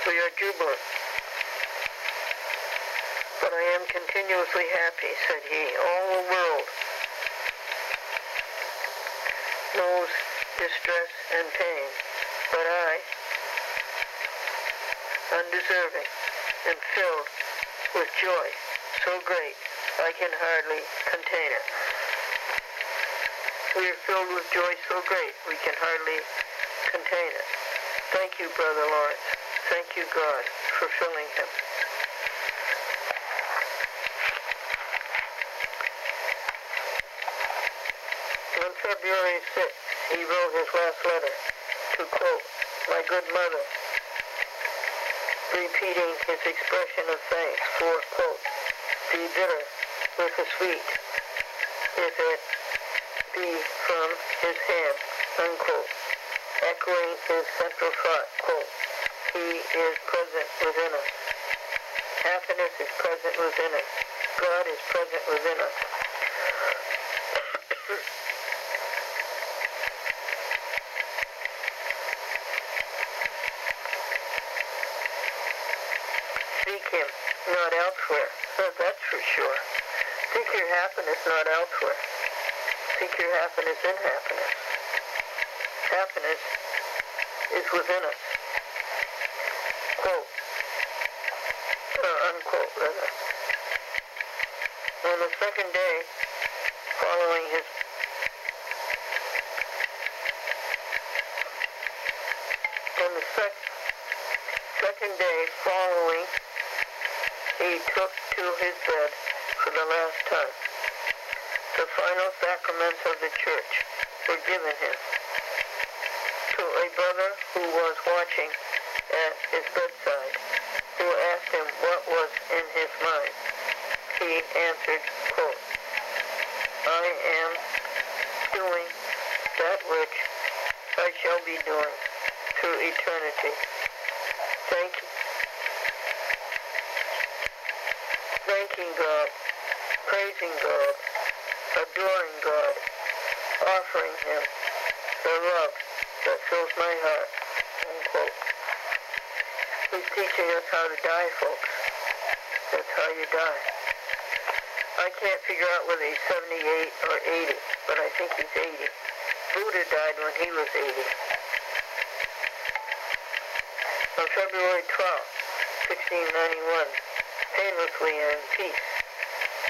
We are jubilant. But I am continuously happy, said he. All the world knows distress and pain, but I, undeserving, am filled with joy so great I can hardly contain it. We are filled with joy so great we can hardly contain it. Thank you, Brother Lawrence, Thank you, God, for filling him. On February 6th, he wrote his last letter to, quote, my good mother, repeating his expression of thanks for, quote, the bitter with the sweet, if it be from his hand, unquote, echoing his central thought, quote, he is present within us. Happiness is present within us. God is present within us. Seek him, not elsewhere. That's for sure. Seek your happiness, not elsewhere. Seek your happiness in happiness. Happiness is within us. Quote, unquote, rather. On the second day following his second day following, he took to his bed for the last time. The final sacraments of the church were given him. To a brother who was watching at his bedside, who asked him what was in his mind, he answered, quote, I am doing that which I shall be doing through eternity. Thanking God, praising God, adoring God, offering him the love that fills my heart, unquote. He's teaching us how to die, folks. That's how you die. I can't figure out whether he's 78 or 80, but I think he's 80. Buddha died when he was 80. On February 12th, 1691, painlessly and in peace,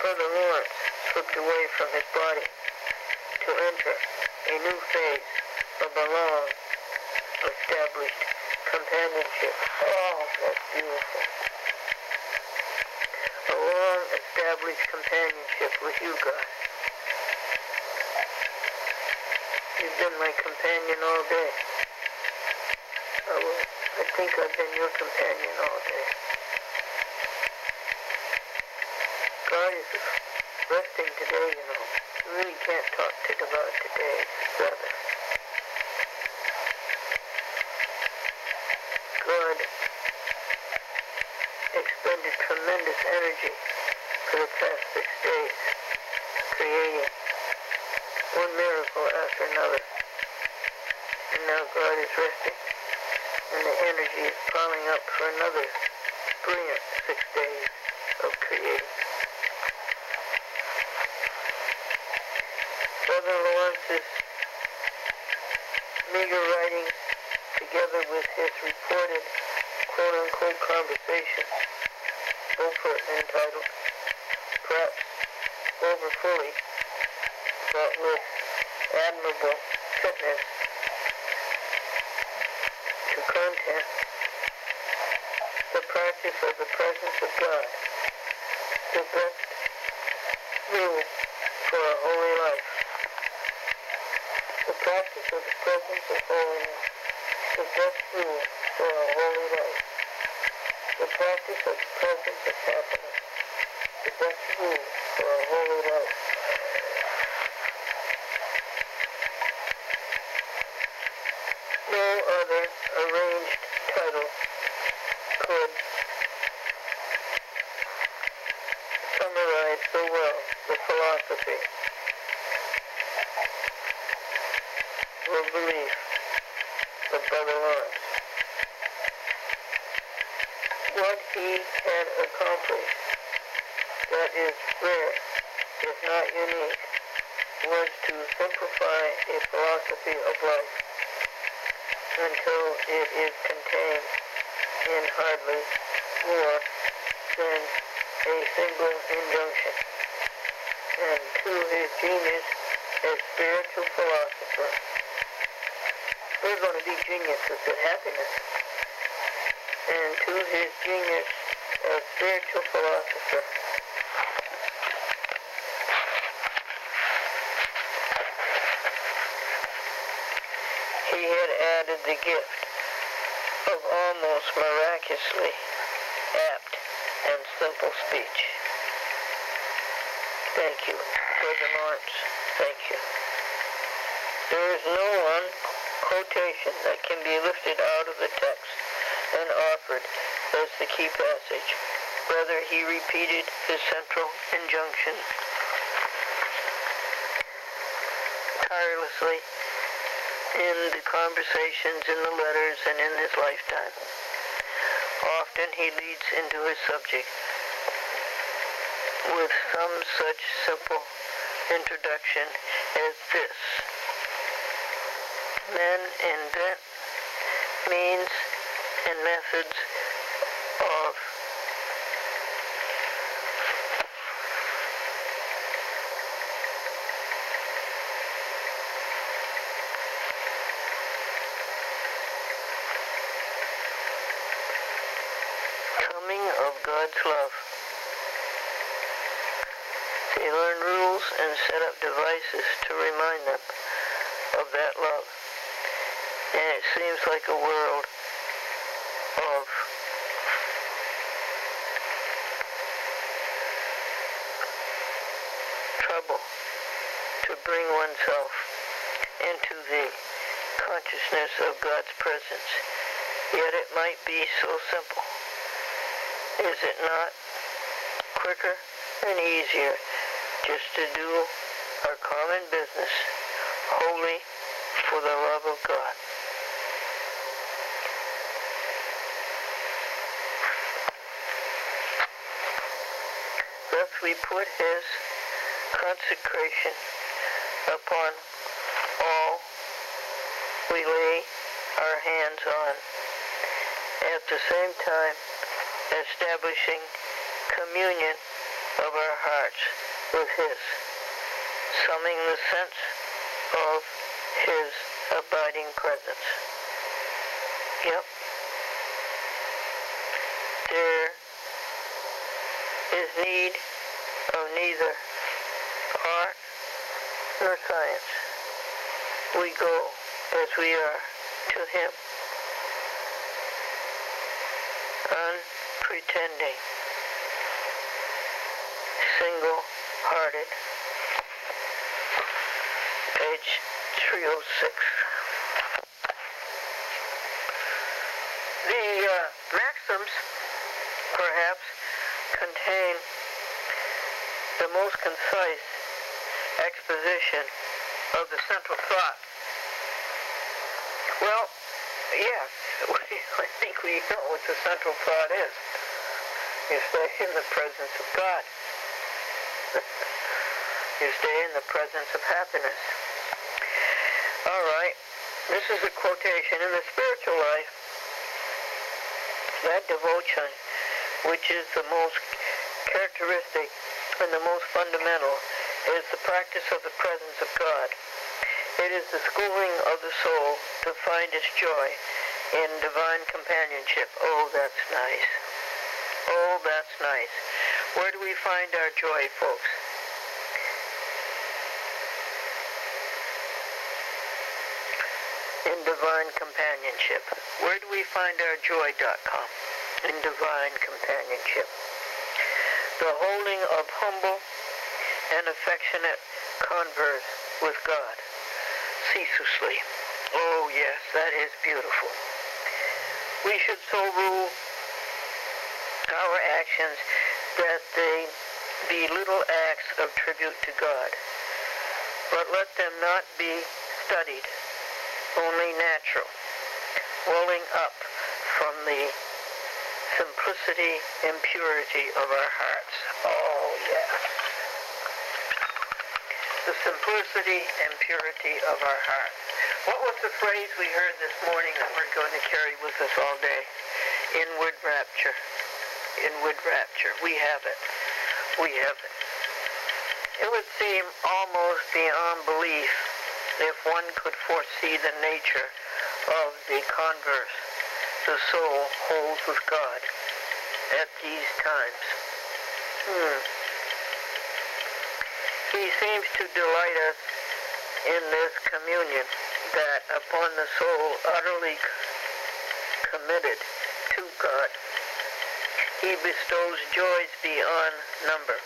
Brother Lawrence slipped away from his body to enter a new phase of a long-established companionship. Oh, that's beautiful. A long-established companionship with you guys. You've been my companion all day. I think I've been your companion all day. God is resting today, you know. You really can't talk to God today. It's Sabbath. God expended tremendous energy for the past 6 days, creating one miracle after another. And now God is resting, and the energy is piling up for another brilliant 6 days of creating. Brother Lawrence's meager writing, together with his reported quote-unquote conversations, both are entitled, perhaps over fully, but with admirable fitness to content, the practice of the presence of God, the best rule for a holy life. The practice of the presence of holiness, the best rule for a holy life. The practice of the presence of happiness, the best rule for a holy life. No other arranged title could summarize so well the philosophy or belief of Brother Lawrence. What he had accomplished that is rare, if not unique, was to simplify a philosophy of life until it is contained in hardly more than a single injunction. And to his genius as spiritual philosopher, we're going to be geniuses at happiness. and to his genius as spiritual philosopher. He had added the gift of almost miraculously apt and simple speech. Thank you, Brother Lawrence. Thank you. There is no one quotation that can be lifted out of the text and offered as the key passage. Rather, he repeated his central injunction tirelessly in the conversations, in the letters, and in his lifetime. Often he leads into his subject with some such simple introduction as this. Men invent means and methods of coming of God's love. They learn rules and set up devices to remind them of that love. And it seems like a world of trouble to bring oneself into the consciousness of God's presence. Yet it might be so simple. Is it not quicker and easier just to do our common business wholly for the love of God? Thus we put his consecration upon all we lay our hands on, at the same time establishing communion of our hearts with his, summing the sense of his abiding presence. Yep. There is need of neither art nor science. We go as we are to him, unpretending, single-hearted. Page 306. The maxims, perhaps, contain the most concise exposition of the central thought. Well, yes, I think we know what the central thought is. You stay in the presence of God. You stay in the presence of happiness. All right, this is a quotation. In the spiritual life, that devotion, which is the most characteristic and the most fundamental, is the practice of the presence of God. It is the schooling of the soul to find its joy in divine companionship. Oh, that's nice. Oh, that's nice. Where do we find our joy, folks? In divine companionship. Where do we find our joy.com? In divine companionship. The holding of humble and affectionate converse with God ceaselessly. Oh yes, that is beautiful. We should so rule our actions that they be little acts of tribute to God, but let them not be studied, only natural, welling up from the simplicity and purity of our hearts. Oh yes. The simplicity and purity of our hearts. What was the phrase we heard this morning that we're going to carry with us all day? Inward rapture. Inward rapture. We have it. We have it. It would seem almost beyond belief if one could foresee the nature of the converse the soul holds with God at these times. He seems to delight us in this communion that upon the soul utterly committed to God, he bestows joys beyond number,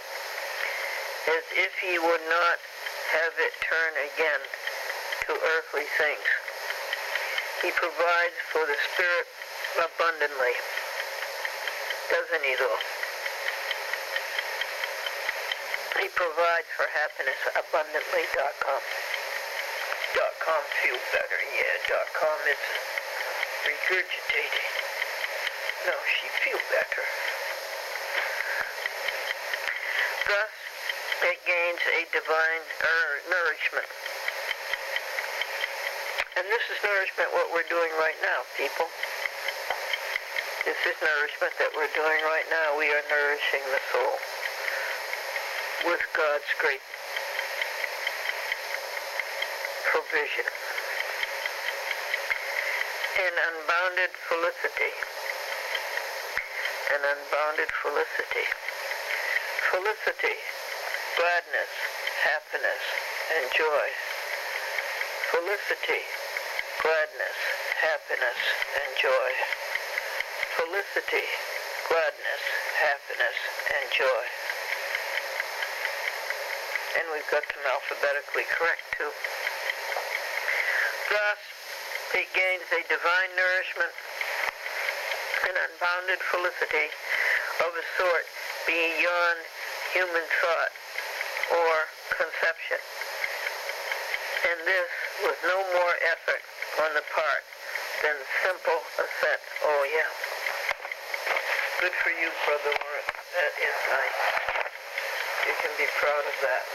as if he would not have it turn again to earthly things. He provides for the spirit abundantly, doesn't he though? He provides for happiness abundantly.com. .com feel better, yeah, .com is regurgitating. No, she feel better. Thus, it gains a divine nourishment. And this is nourishment what we're doing right now, people. This is nourishment that we're doing right now. We are nourishing the soul with God's great provision. An unbounded felicity. An unbounded felicity. Felicity, gladness, happiness, and joy. Felicity, gladness, happiness, and joy. Felicity, gladness, happiness, and joy. And we've got them alphabetically correct, too. Thus, it gains a divine nourishment and unbounded felicity of a sort beyond human thought or conception. And this with no more effort on the part than simple assent. Oh, yeah. Good for you, Brother Lawrence. That is nice. You can be proud of that.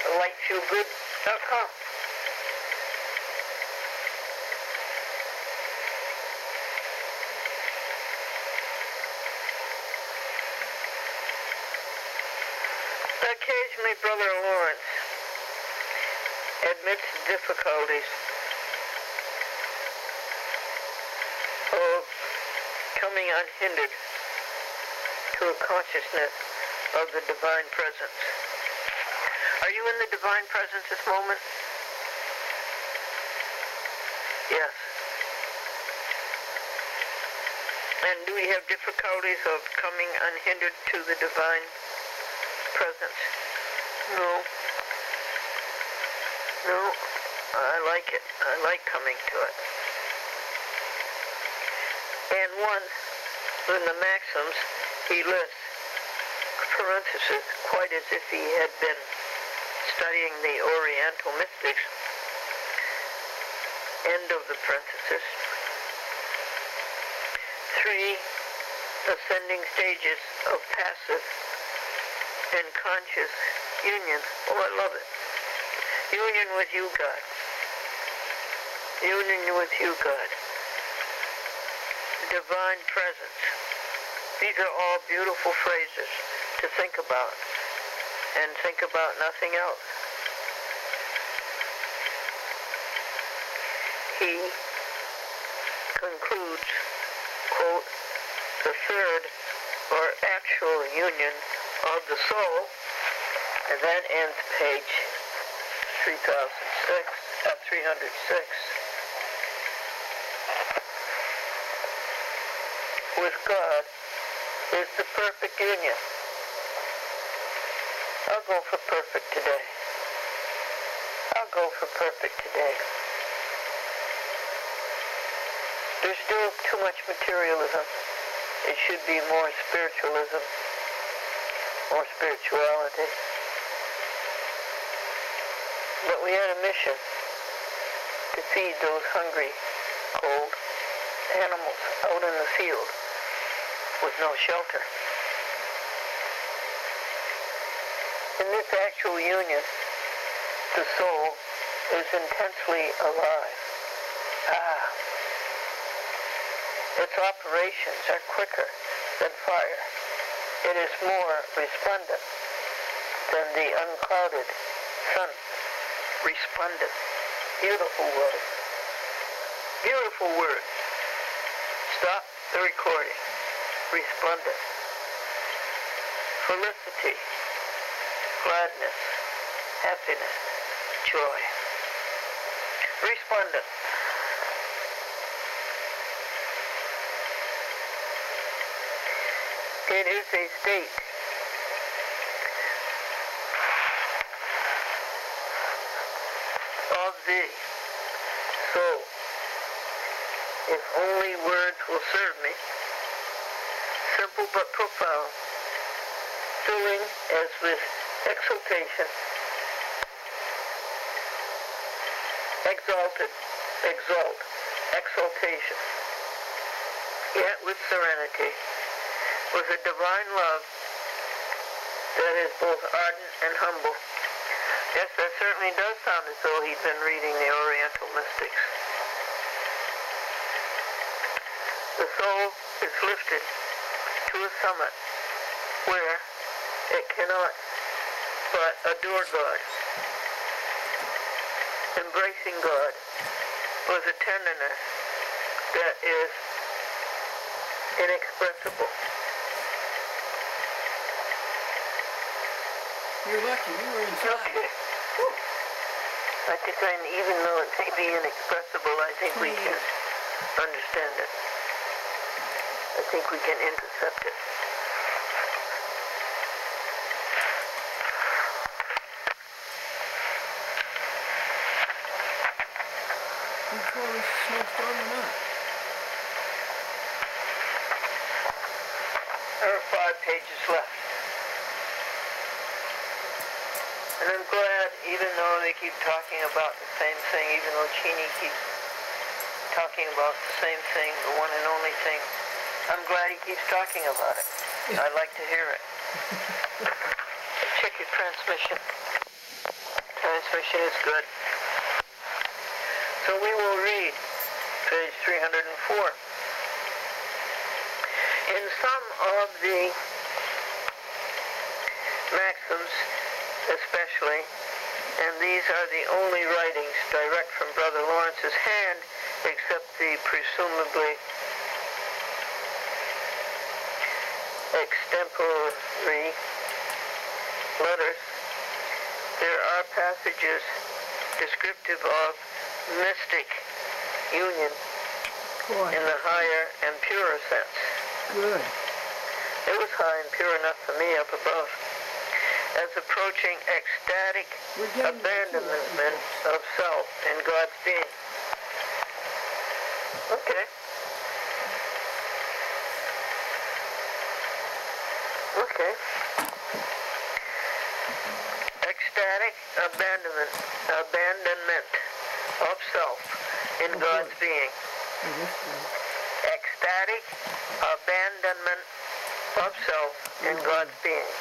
LightFeelGood.com. Occasionally, Brother Lawrence admits difficulties of coming unhindered to a consciousness of the divine presence. Are you in the divine presence this moment? Yes. And do we have difficulties of coming unhindered to the divine presence? No. No. I like it. I like coming to it. And once, in the maxims, he lists, parenthesis, quite as if he had been studying the Oriental mystics, end of the parenthesis, 3 ascending stages of passive and conscious union. Oh, I love it. Union with you, God. Union with you, God. Divine presence. These are all beautiful phrases to think about, and think about nothing else. He concludes, quote, the third or actual union of the soul, and that ends page 306, with God is the perfect union. I'll go for perfect today. I'll go for perfect today. There's still too much materialism. It should be more spiritualism, more spirituality. But we had a mission to feed those hungry, cold animals out in the field with no shelter. In this actual union, the soul is intensely alive. Its operations are quicker than fire. It is more resplendent than the unclouded sun. Resplendent. Beautiful word. Beautiful words. Stop the recording. Resplendent. Felicity. Gladness. Happiness. Joy. Resplendent. It is a state of the soul. If only words will serve me, simple but profound, filling as with exultation, exalted, exalt, exaltation, yet with serenity, with a divine love that is both ardent and humble. Yes, that certainly does sound as though he'd been reading the Oriental mystics. The soul is lifted to a summit where it cannot but adore God, embracing God with a tenderness that is inexpressible. You're lucky you were inside. Okay. I think even though it may be inexpressible, I think we can understand it. I think we can intercept it. Before this snowstorm or not? There are 5 pages left. And I'm glad, even though they keep talking about the same thing, even though Cheney keeps talking about the same thing, the one and only thing, I'm glad he keeps talking about it. I'd like to hear it. Check your transmission. Transmission is good. So we will read page 304. In some of the maxims, especially, and these are the only writings direct from Brother Lawrence's hand, except the presumably extempore letters, there are passages descriptive of mystic union in the higher and purer sense. Good. It was high and pure enough for me up above, as approaching ecstatic abandonment of self in God's being. Okay. Okay. Ecstatic abandonment of self in God's being. Ecstatic abandonment of self in God's being.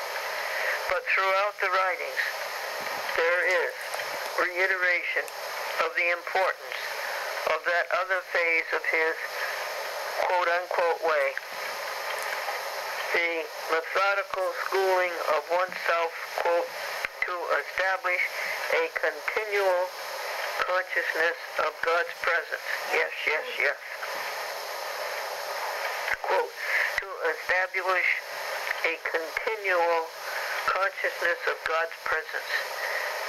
But throughout the writings, there is reiteration of the importance of that other phase of his quote-unquote way. The methodical schooling of oneself, quote, to establish a continual consciousness of God's presence. Yes, yes, yes. Quote, to establish a continual consciousness of God's presence.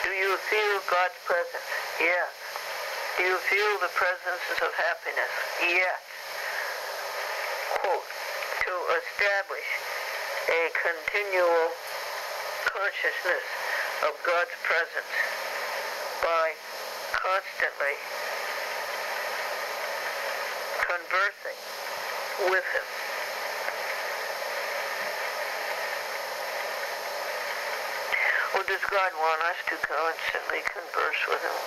Do you feel God's presence? Yes. Do you feel the presence of happiness? Yes. Quote, to establish a continual consciousness of God's presence by constantly conversing with Him. Or does God want us to constantly converse with Him?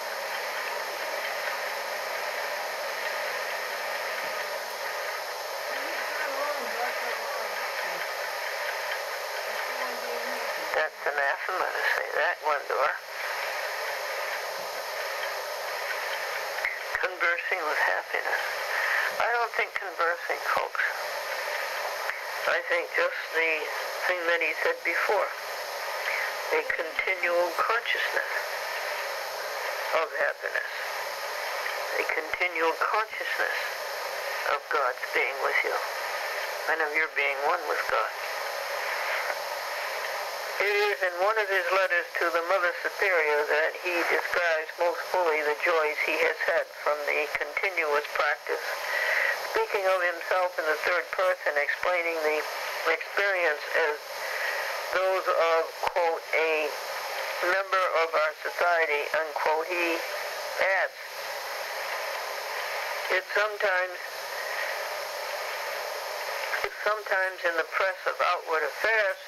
That's anathema to say that, Glendora. Conversing with happiness. I don't think conversing, folks. I think just the thing that he said before. A continual consciousness of happiness. A a continual consciousness of God's being with you and of your being one with God. It is in one of his letters to the Mother Superior that he describes most fully the joys he has had from the continuous practice, speaking of himself in the third person, explaining the experience as those of, quote, a member of our society, unquote. He adds, it's sometimes in the press of outward affairs,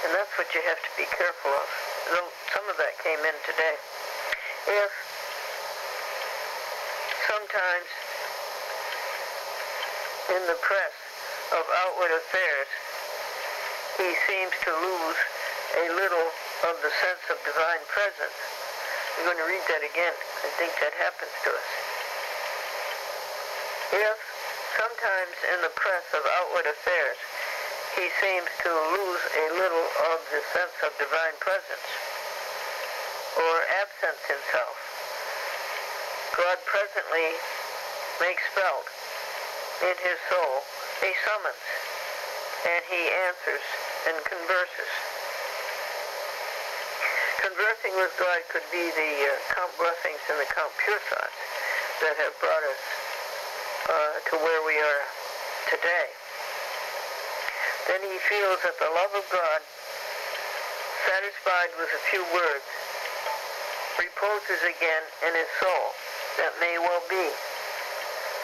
and that's what you have to be careful of. Though some of that came in today. If sometimes in the press of outward affairs he seems to lose a little of the sense of divine presence. I'm going to read that again. I think that happens to us. If sometimes in the press of outward affairs he seems to lose a little of the sense of divine presence, or absents himself, God presently makes felt in his soul a summons, and he answers and converses. Conversing with God could be the Count blessings and the Count pure thoughts that have brought us to where we are today. Then he feels that the love of God, satisfied with a few words, reposes again in his soul. That may well be.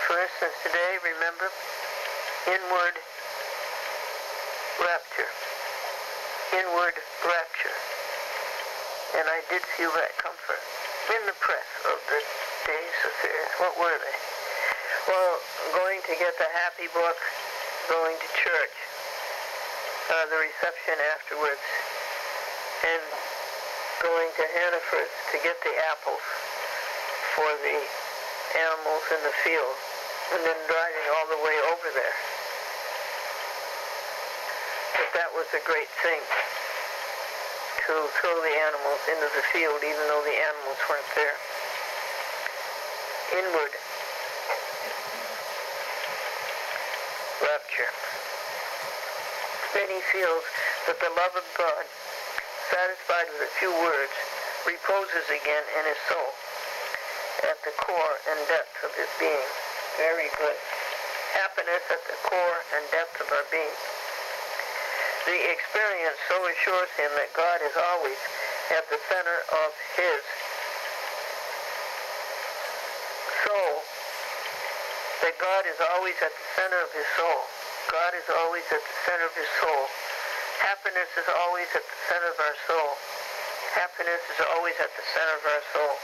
For instance, today, remember, inward rapture. Inward rapture. And I did feel that comfort in the press of the day's affairs. What were they? Well, going to get the happy book, going to church, the reception afterwards, and going to Hannaford's to get the apples for the animals in the field, and then driving all the way over there. But that was a great thing, to throw the animals into the field even though the animals weren't there. Inward rapture. Then he feels that the love of God, satisfied with a few words, reposes again in his soul, at the core and depth of his being. Very good. Happiness at the core and depth of our being. The experience so assures him that God is always at the center of his soul, that God is always at the center of his soul. God is always at the center of his soul. Happiness is always at the center of our soul. Happiness is always at the center of our soul.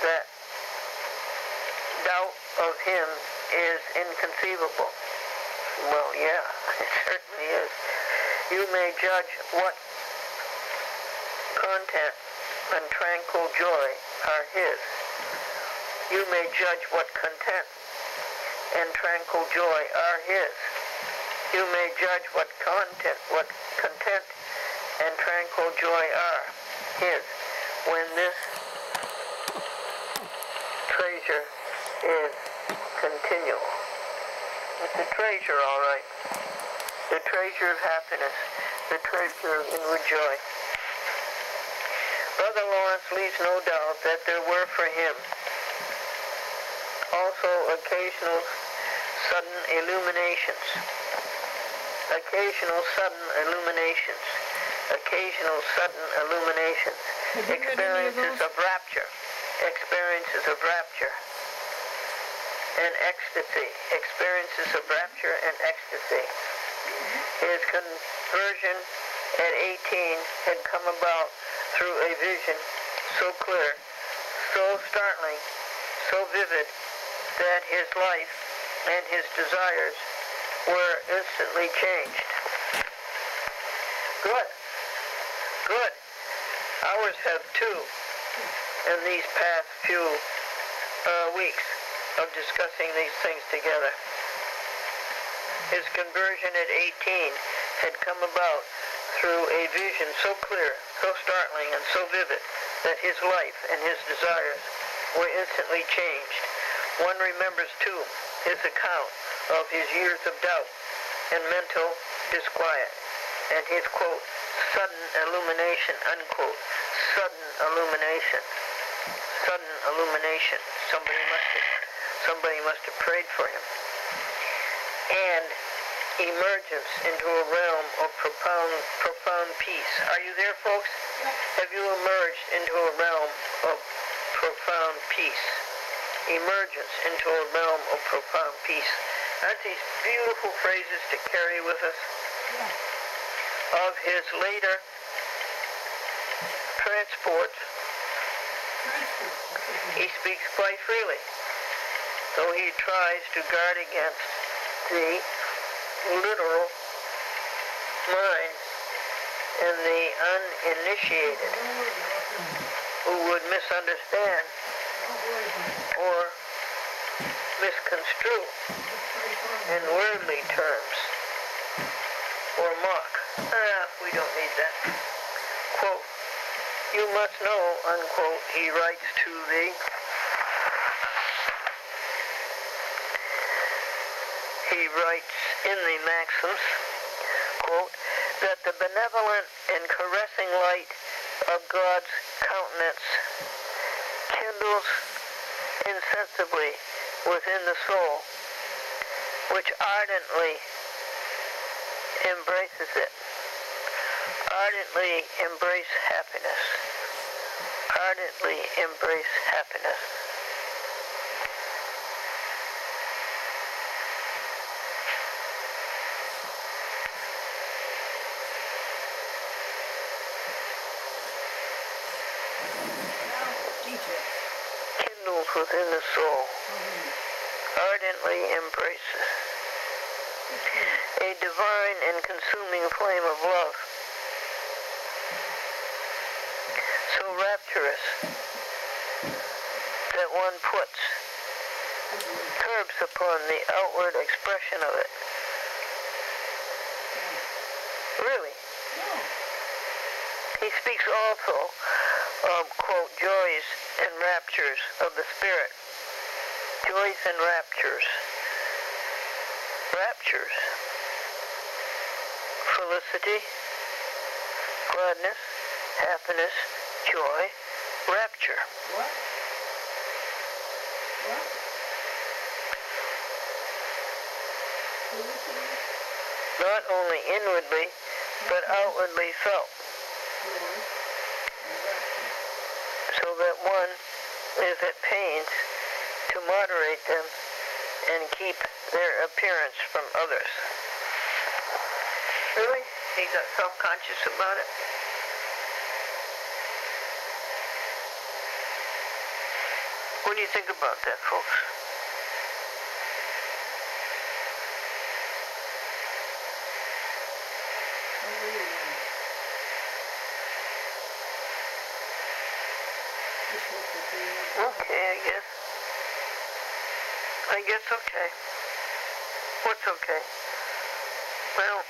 That doubt of him is inconceivable. Well, yeah, it certainly is. You may judge what content and tranquil joy are his. You may judge what content and tranquil joy are his. You may judge what content and tranquil joy are his, when this treasure is continual. It's a treasure, all right. The treasure of happiness, the treasure of inward joy. Brother Lawrence leaves no doubt that there were for him also occasional sudden illuminations. Occasional sudden illuminations. Occasional sudden illuminations. Experiences of rapture. Experiences of rapture and ecstasy. Experiences of rapture and ecstasy. His conversion at 18 had come about through a vision so clear, so startling, so vivid, that his life and his desires were instantly changed. Good. Good. Ours have too, in these past few weeks of discussing these things together. His conversion at 18 had come about through a vision so clear, so startling, and so vivid that his life and his desires were instantly changed. One remembers, too, his account of his years of doubt and mental disquiet, and his, quote, sudden illumination, unquote, sudden illumination, sudden illumination. Somebody must have prayed for him. And emergence into a realm of profound peace. Are you there, folks? Have you emerged into a realm of profound peace? Emergence into a realm of profound peace. Aren't these beautiful phrases to carry with us? Of his later transports, he speaks quite freely, though he tries to guard against the literal mind and the uninitiated who would misunderstand or misconstrue in worldly terms or mock. We don't need that. Quote, you must know, unquote, he writes to the in the Maxims, quote, that the benevolent and caressing light of God's countenance kindles insensibly within the soul, which ardently embraces it. Ardently embrace happiness. Ardently embrace happiness. Kindles within the soul. Ardently embraces. A divine and consuming flame of love. So rapturous that one puts curbs upon the outward expression of it. Really? He speaks also of, quote, joys and raptures of the spirit. Joys and raptures. Raptures. Felicity, gladness, happiness, joy, rapture. What? Not only inwardly, but outwardly felt. So that one is at pains to moderate them and keep their appearance from others. Really? He got self-conscious about it? What do you think about that, folks? Okay, I guess okay. What's okay? Well,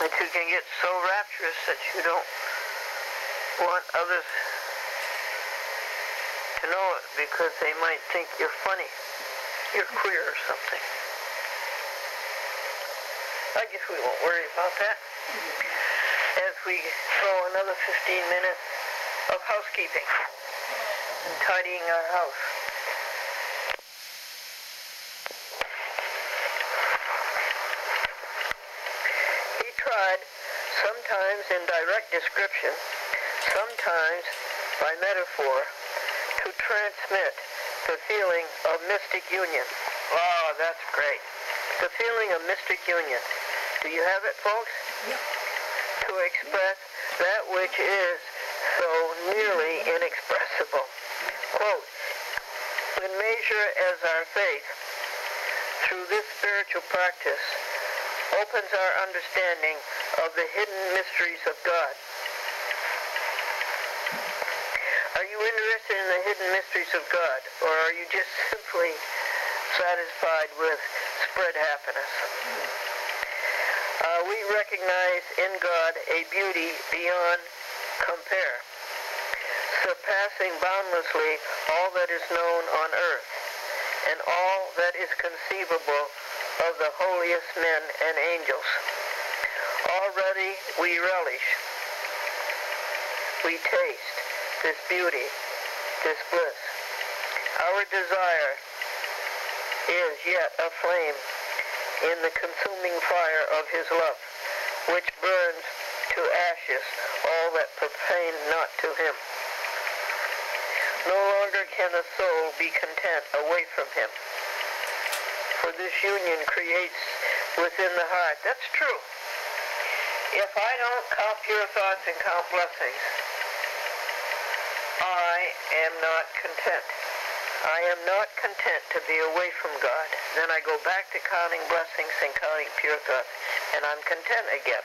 that you can get so rapturous that you don't want others to know it because they might think you're funny. You're queer or something. I guess we won't worry about that. As we throw another 15 minutes of housekeeping and tidying our house. He tried, sometimes in direct description, sometimes by metaphor, to transmit the feeling of mystic union. Oh, that's great. The feeling of mystic union. Do you have it, folks? Yep. To express that which is so nearly inexpressible. Quote, in measure as our faith, through this spiritual practice, opens our understanding of the hidden mysteries of God. Are you interested in the hidden mysteries of God, or are you just simply satisfied with spread happiness. We recognize in God a beauty beyond compare, surpassing boundlessly all that is known on earth and all that is conceivable of the holiest men and angels. Already we relish, we taste this beauty, this bliss. Our desire is yet aflame in the consuming fire of his love, which burns to ashes all that pertain not to him. No longer can the soul be content away from him, for this union creates within the heart. That's true. If I don't count pure thoughts and count blessings, I am not content. I am not content to be away from God. Then I go back to counting blessings and counting pure thoughts, and I'm content again.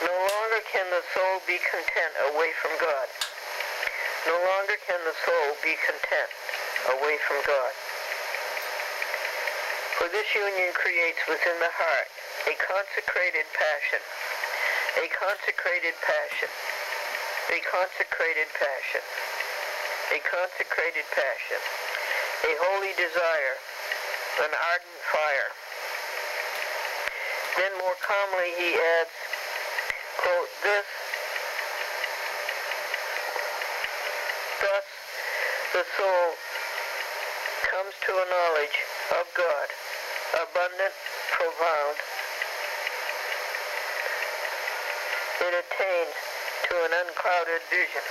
No longer can the soul be content away from God. No longer can the soul be content away from God. For this union creates within the heart a consecrated passion, a consecrated passion, a consecrated passion, a consecrated passion, a holy desire, an ardent fire. Then more calmly he adds, quote, thus the soul comes to a knowledge of God, abundant, profound. It attains to an unclouded vision,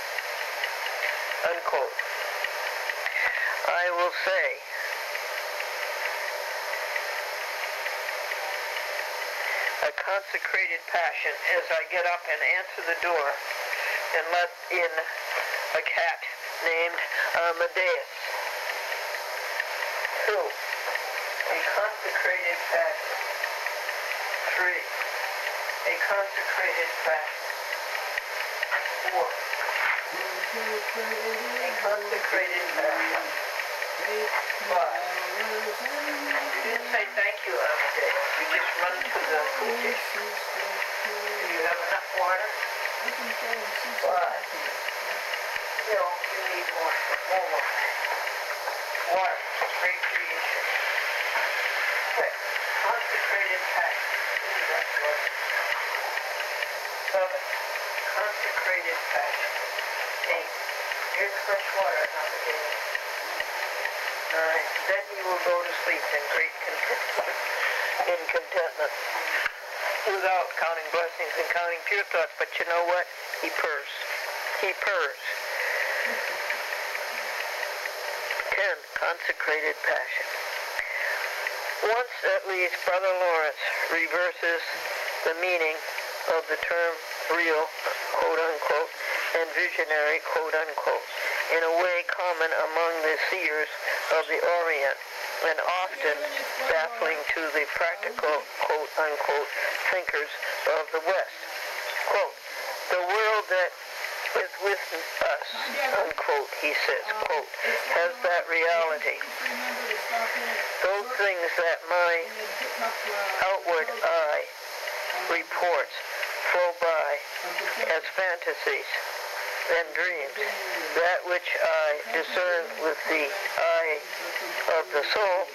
unquote. I will say, a consecrated passion as I get up and answer the door and let in a cat named Amadeus. 2. A consecrated passion. 3. A consecrated passion. 4. A consecrated passion. 5. You didn't say thank you, Amadeus. You just run to the food dish. Do you have enough water? 5. You need more. Water. Great creation. 6. Consecrated passion. 7. Consecrated passion. 8. Here's fresh water, Amadeus. 9. Then you will go to sleep in great contentment. In contentment. Without counting blessings and counting pure thoughts. But you know what? He purrs. He purrs. 10. Consecrated passion. Once at least, Brother Lawrence reverses the meaning of the term real, quote-unquote, and visionary, quote-unquote, in a way common among the seers of the Orient and often baffling to the practical, quote-unquote, thinkers of the West. Quote, the world that is with us, unquote, he says, quote, has that reality. Those things that my outward eye reports flow by as fantasies and dreams. That which I discern with the eye of the soul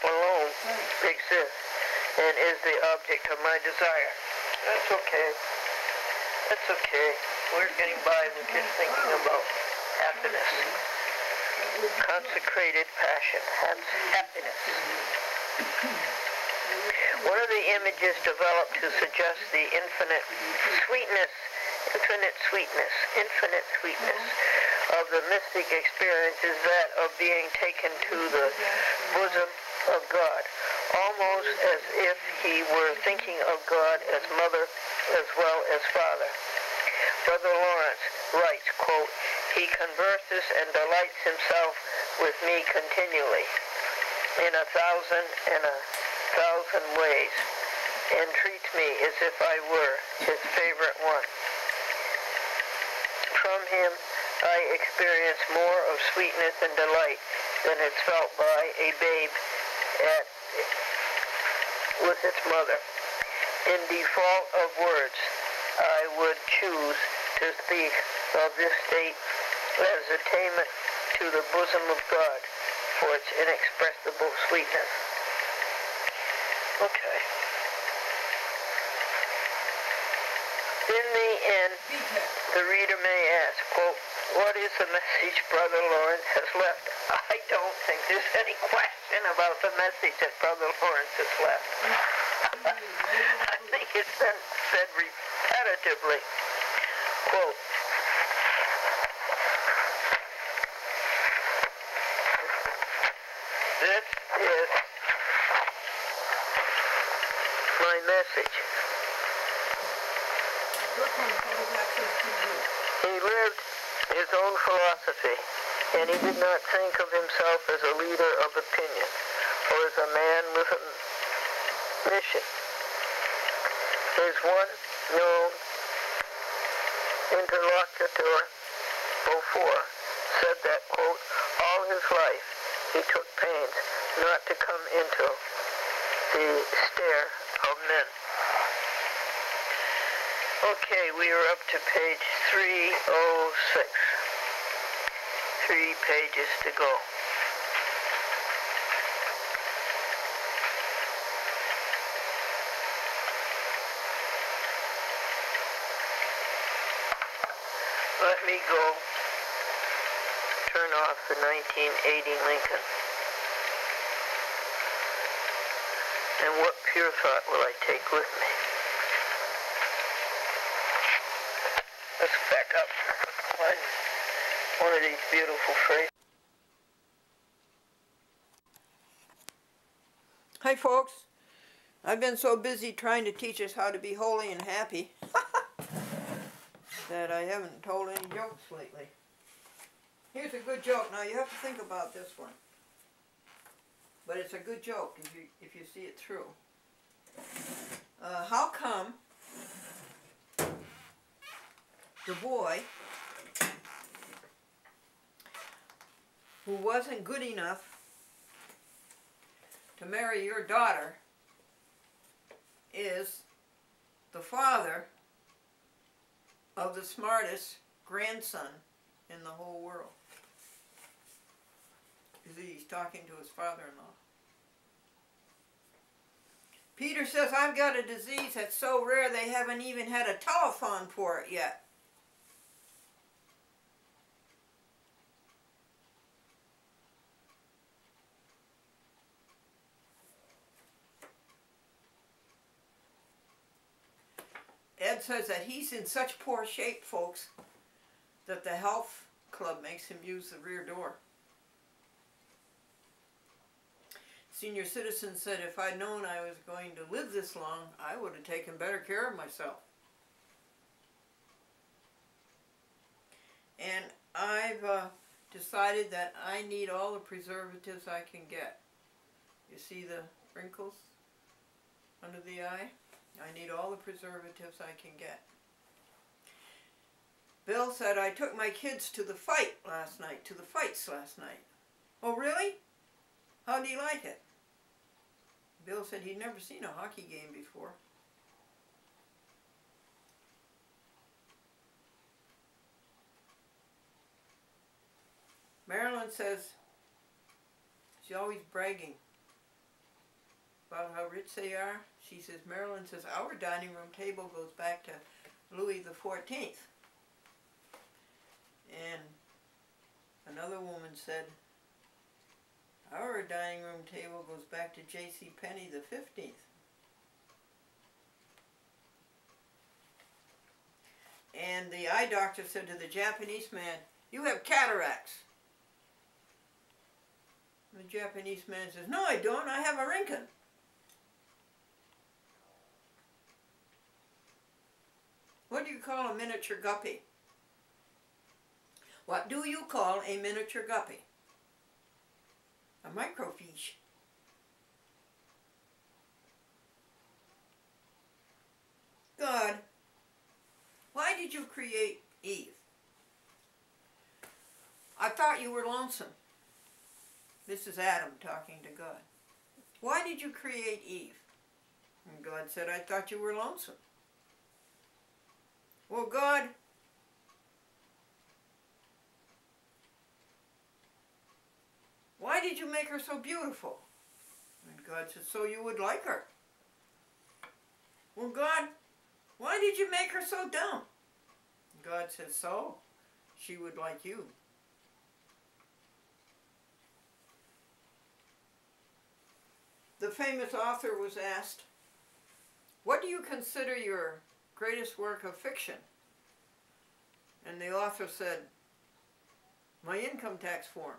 alone exists and is the object of my desire. That's okay. That's okay. We're getting by with just thinking about happiness. Consecrated passion. That's happiness. One of the images developed to suggest the infinite sweetness of the mystic experience is that of being taken to the bosom of God, almost as if he were thinking of God as mother as well as father. Brother Lawrence writes, quote, he converses and delights himself with me continually in a thousand ways, and treats me as if I were his favorite one. From him I experience more of sweetness and delight than is felt by a babe with its mother. In default of words, I would choose to speak of this state as attainment to the bosom of God for its inexpressible sweetness. Okay. In the end, the reader may ask, quote, what is the message Brother Lawrence has left? I don't think there's any question about the message that Brother Lawrence has left. I think it's been said repetitively. Quote, this is my message. He lived his own philosophy, and he did not think of himself as a leader of opinion or as a man with a mission. His one known interlocutor before said that, quote, all his life he took pains not to come into the stare of men. Okay, we are up to page 306. 3 pages to go. Let me go turn off the 1980 Lincoln. And what pure thought will I take with me? Let's back up one of these beautiful phrases. Hi folks, I've been so busy trying to teach us how to be holy and happy that I haven't told any jokes lately. Here's a good joke. Now you have to think about this one. But it's a good joke if you see it through. How come the boy who wasn't good enough to marry your daughter is the father of the smartest grandson in the whole world? He's talking to his father-in-law. Peter says, I've got a disease that's so rare they haven't even had a telephone for it yet. Ed says that he's in such poor shape, folks, that the health club makes him use the rear door. Senior citizen said, if I'd known I was going to live this long, I would have taken better care of myself. And I've decided that I need all the preservatives I can get. You see the wrinkles under the eye? I need all the preservatives I can get. Bill said, I took my kids to the fights last night. Oh, really? How do you like it? Bill said he'd never seen a hockey game before. Marilyn says she's always bragging about how rich they are. She says, Marilyn says, our dining room table goes back to Louis the 14th. And another woman said, our dining room table goes back to J.C. Penney the 15th. And the eye doctor said to the Japanese man, you have cataracts. The Japanese man says, no I don't, I have a Rinkin. What do you call a miniature guppy? What do you call a miniature guppy? A microfiche. God, why did you create Eve? I thought you were lonesome. This is Adam talking to God. Why did you create Eve? And God said, I thought you were lonesome. Well, God, why did you make her so beautiful? And God said, so you would like her. Well, God, why did you make her so dumb? And God said, so she would like you. The famous author was asked, what do you consider your greatest work of fiction? And the author said, my income tax form.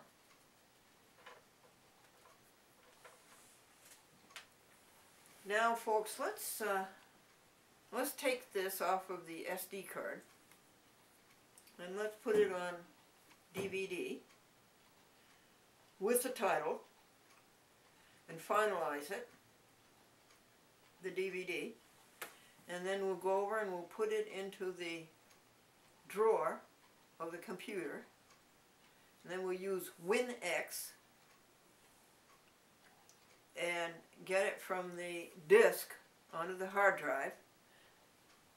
Now, folks, let's take this off of the SD card and let's put it on DVD with the title and finalize it, the DVD, and then we'll go over and we'll put it into the drawer of the computer, and then we'll use WinX and get it from the disk onto the hard drive.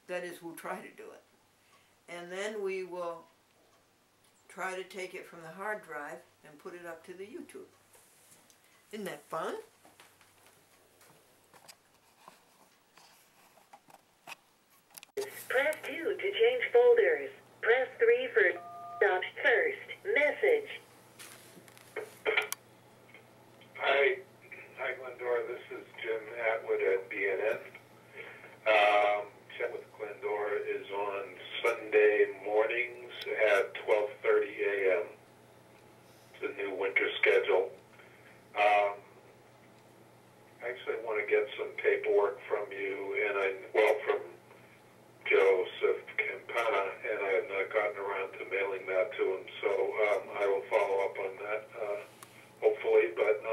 That is, we'll try to do it. And then we will try to take it from the hard drive and put it up to the YouTube. Isn't that fun? Press 2 to change folders. Press 3 for stop first. Message. Hi, Glendora. This is Jim Atwood at BNN. Chat with Glendora is on Sunday mornings at 12:30 a.m. It's a new winter schedule. Actually, I want to get some paperwork from you, and from Joseph Campana, and I have not gotten around to mailing that to him, so I will follow up on that, hopefully, but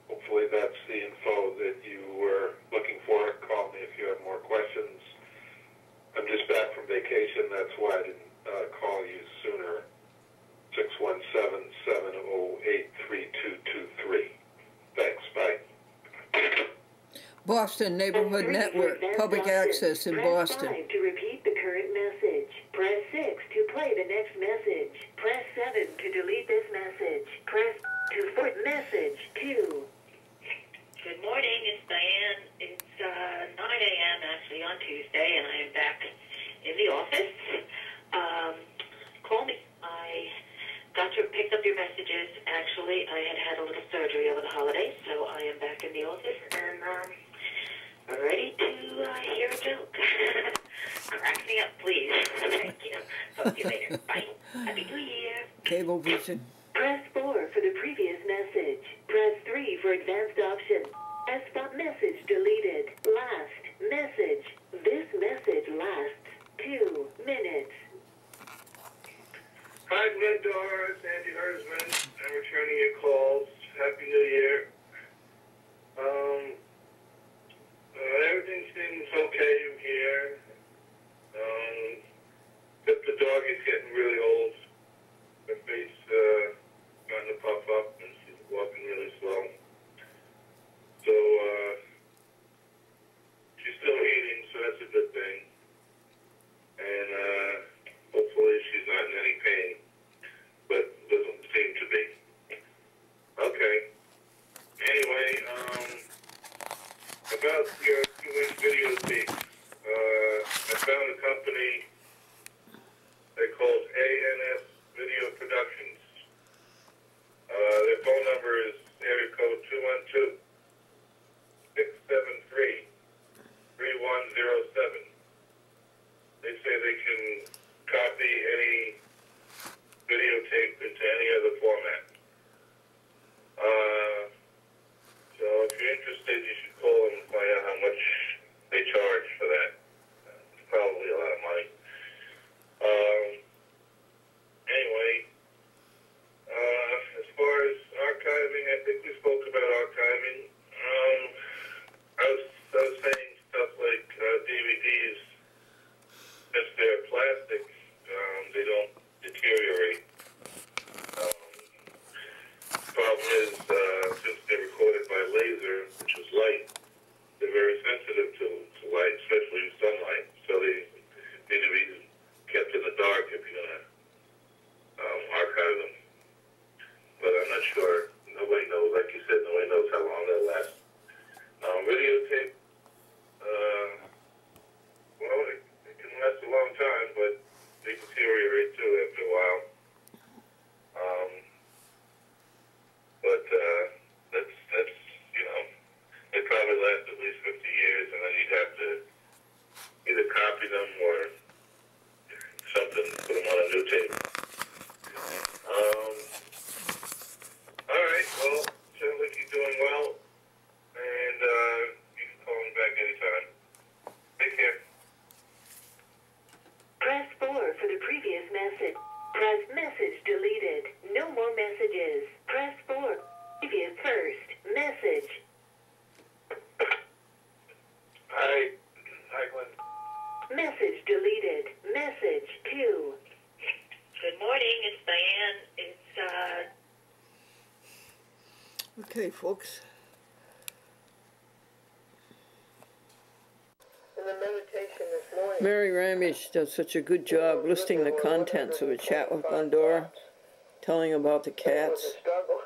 hopefully that's the info that you were looking for. Call me if you have more questions. I'm just back from vacation, that's why I didn't call you sooner. 617-708-3223. Thanks, bye. Boston Neighborhood Network, public access in Boston. Press 5 to repeat the current message. Press 6 to play the next message. Press 7 to delete this message. Press 2 for message 2. Good morning, it's Diane. It's 9 a.m. actually on Tuesday, and I am back in the office. Call me. I picked up your messages. Actually, I had a little surgery over the holidays, so I am back in the office, and ready to hear a joke. Crack me up, please. Thank you. Talk to you later. Bye. Happy New Year. Cablevision. Press 4 for the previous message. Press 3 for advanced options. Press stop message deleted. Last message. This message lasts 2 minutes. Hi, Glendora. It's Andy Hersman. I'm returning your calls. Happy New Year. Everything seems okay here. Except the dog is getting really old. Her face starting to puff up, and she's walking really slow. So she's still eating, so that's a good thing. And hopefully she's not in any pain, but doesn't seem to be. Okay. Anyway, about your video tape, I found a company they called ANS Video Productions. Their phone number is area code 212-673-3107. They say they can copy any videotape into any other format. So if you're interested, you should call them and find out how much they charge for that. It's probably a lot of money. Anyway, as far as archiving, I think we spoke about archiving. I was saying stuff like DVDs, if they're plastic, they don't deteriorate. Okay, folks. In the meditation this morning, Mary Ramage does such a good job listing the contents of a chat with Glendora, telling about the it was cats. a struggle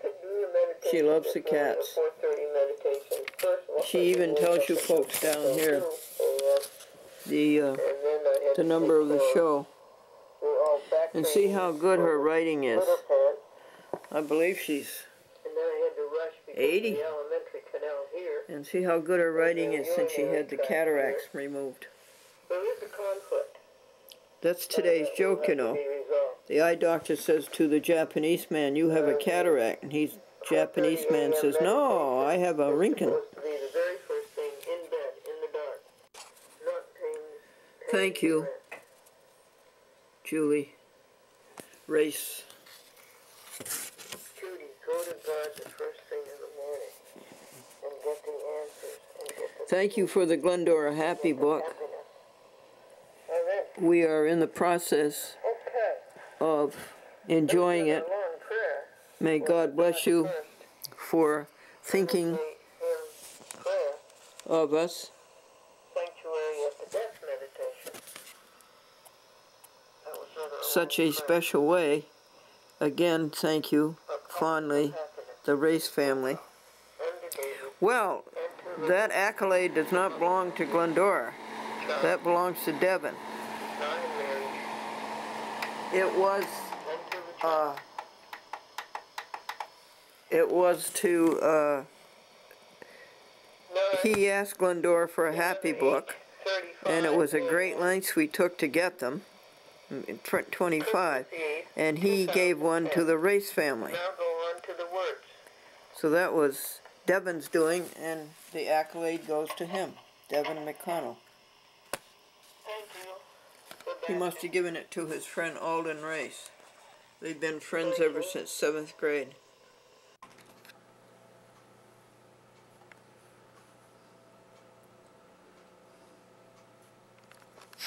to do the meditation. She loves the this morning, cats. 4:30 meditation. First of all, She even tells you folks down here the number of the show. And see how good her writing is. I believe she's And then I had to rush because 80. of the elementary canal here. And see how good her writing is since she had the cataracts removed. There is a conflict. That's today's joke, you know. The eye doctor says to the Japanese man, "You have a cataract." And he's Japanese man says, "No, I have a Rinkin." Supposed to be the very first thing in bed, in the dark. Not paying Thank you, rent. Julie. Race. Judy, go to God the first thing in the morning and get the answers and get the Thank you for the Glendora Happy book. happiness. All right. We are in the process Okay. of enjoying it. A long prayer. May God bless you for thinking Prayer. of us. Sanctuary at the death meditation. That was rather Such a long prayer. special way. Again, thank you fondly, the Race family. And to David, Well, and to that accolade does not belong to Glendora. That belongs to Devin. John and Mary, It was, and to the child. He asked Glendora for a happy book, and it was a great lengths we took to get them, 25, and he gave one to the Race family. Now go on to the words. So that was Devin's doing, and the accolade goes to him, Devin McConnell. Thank you. Go He back. must have given it to his friend Alden Race. They've been friends ever since 7th grade.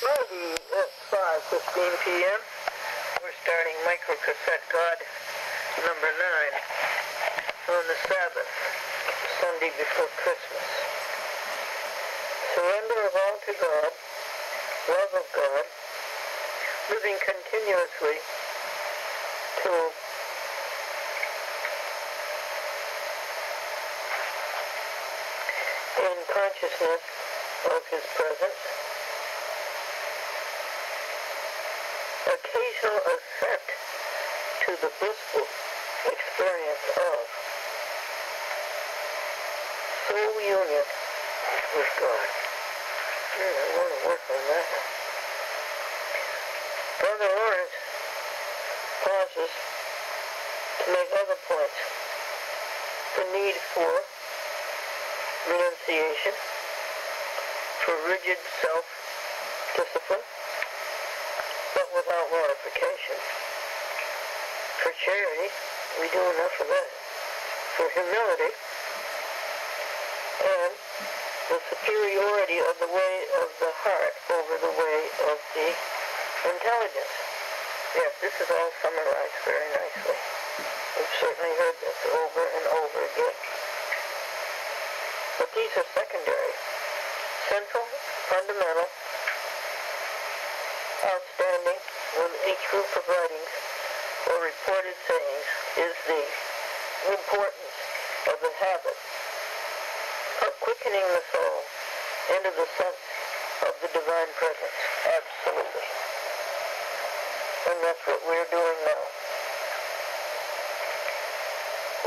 Maybe at 5:15 p.m. We're starting microcassette God number 9 on the Sabbath, Sunday before Christmas. Surrender of all to God, love of God, living continuously to in consciousness of His presence. Occasional assent to the blissful experience of soul union with God. I want to work on that. Brother Lawrence pauses to make other points. The need for renunciation, for rigid self-discipline, but without mortification. For charity, we do enough of that. For humility, and the superiority of the way of the heart over the way of the intelligence. Yes, this is all summarized very nicely. We've certainly heard this over and over again. But these are secondary. Central, fundamental, outstanding with each group of writings or reported sayings is the importance of the habit of quickening the soul into the sense of the divine presence. Absolutely. And that's what we're doing now.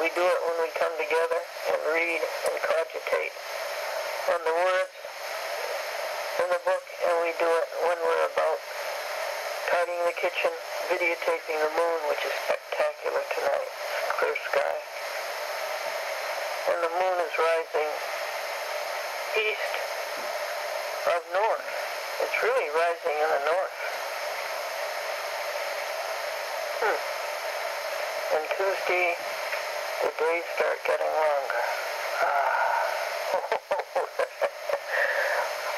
We do it when we come together and read and cogitate on the words in the book, and we do it when we're about tidying the kitchen, videotaping the moon, which is spectacular tonight. Clear sky. And the moon is rising east of north. It's really rising in the north. And Tuesday, the days start getting longer.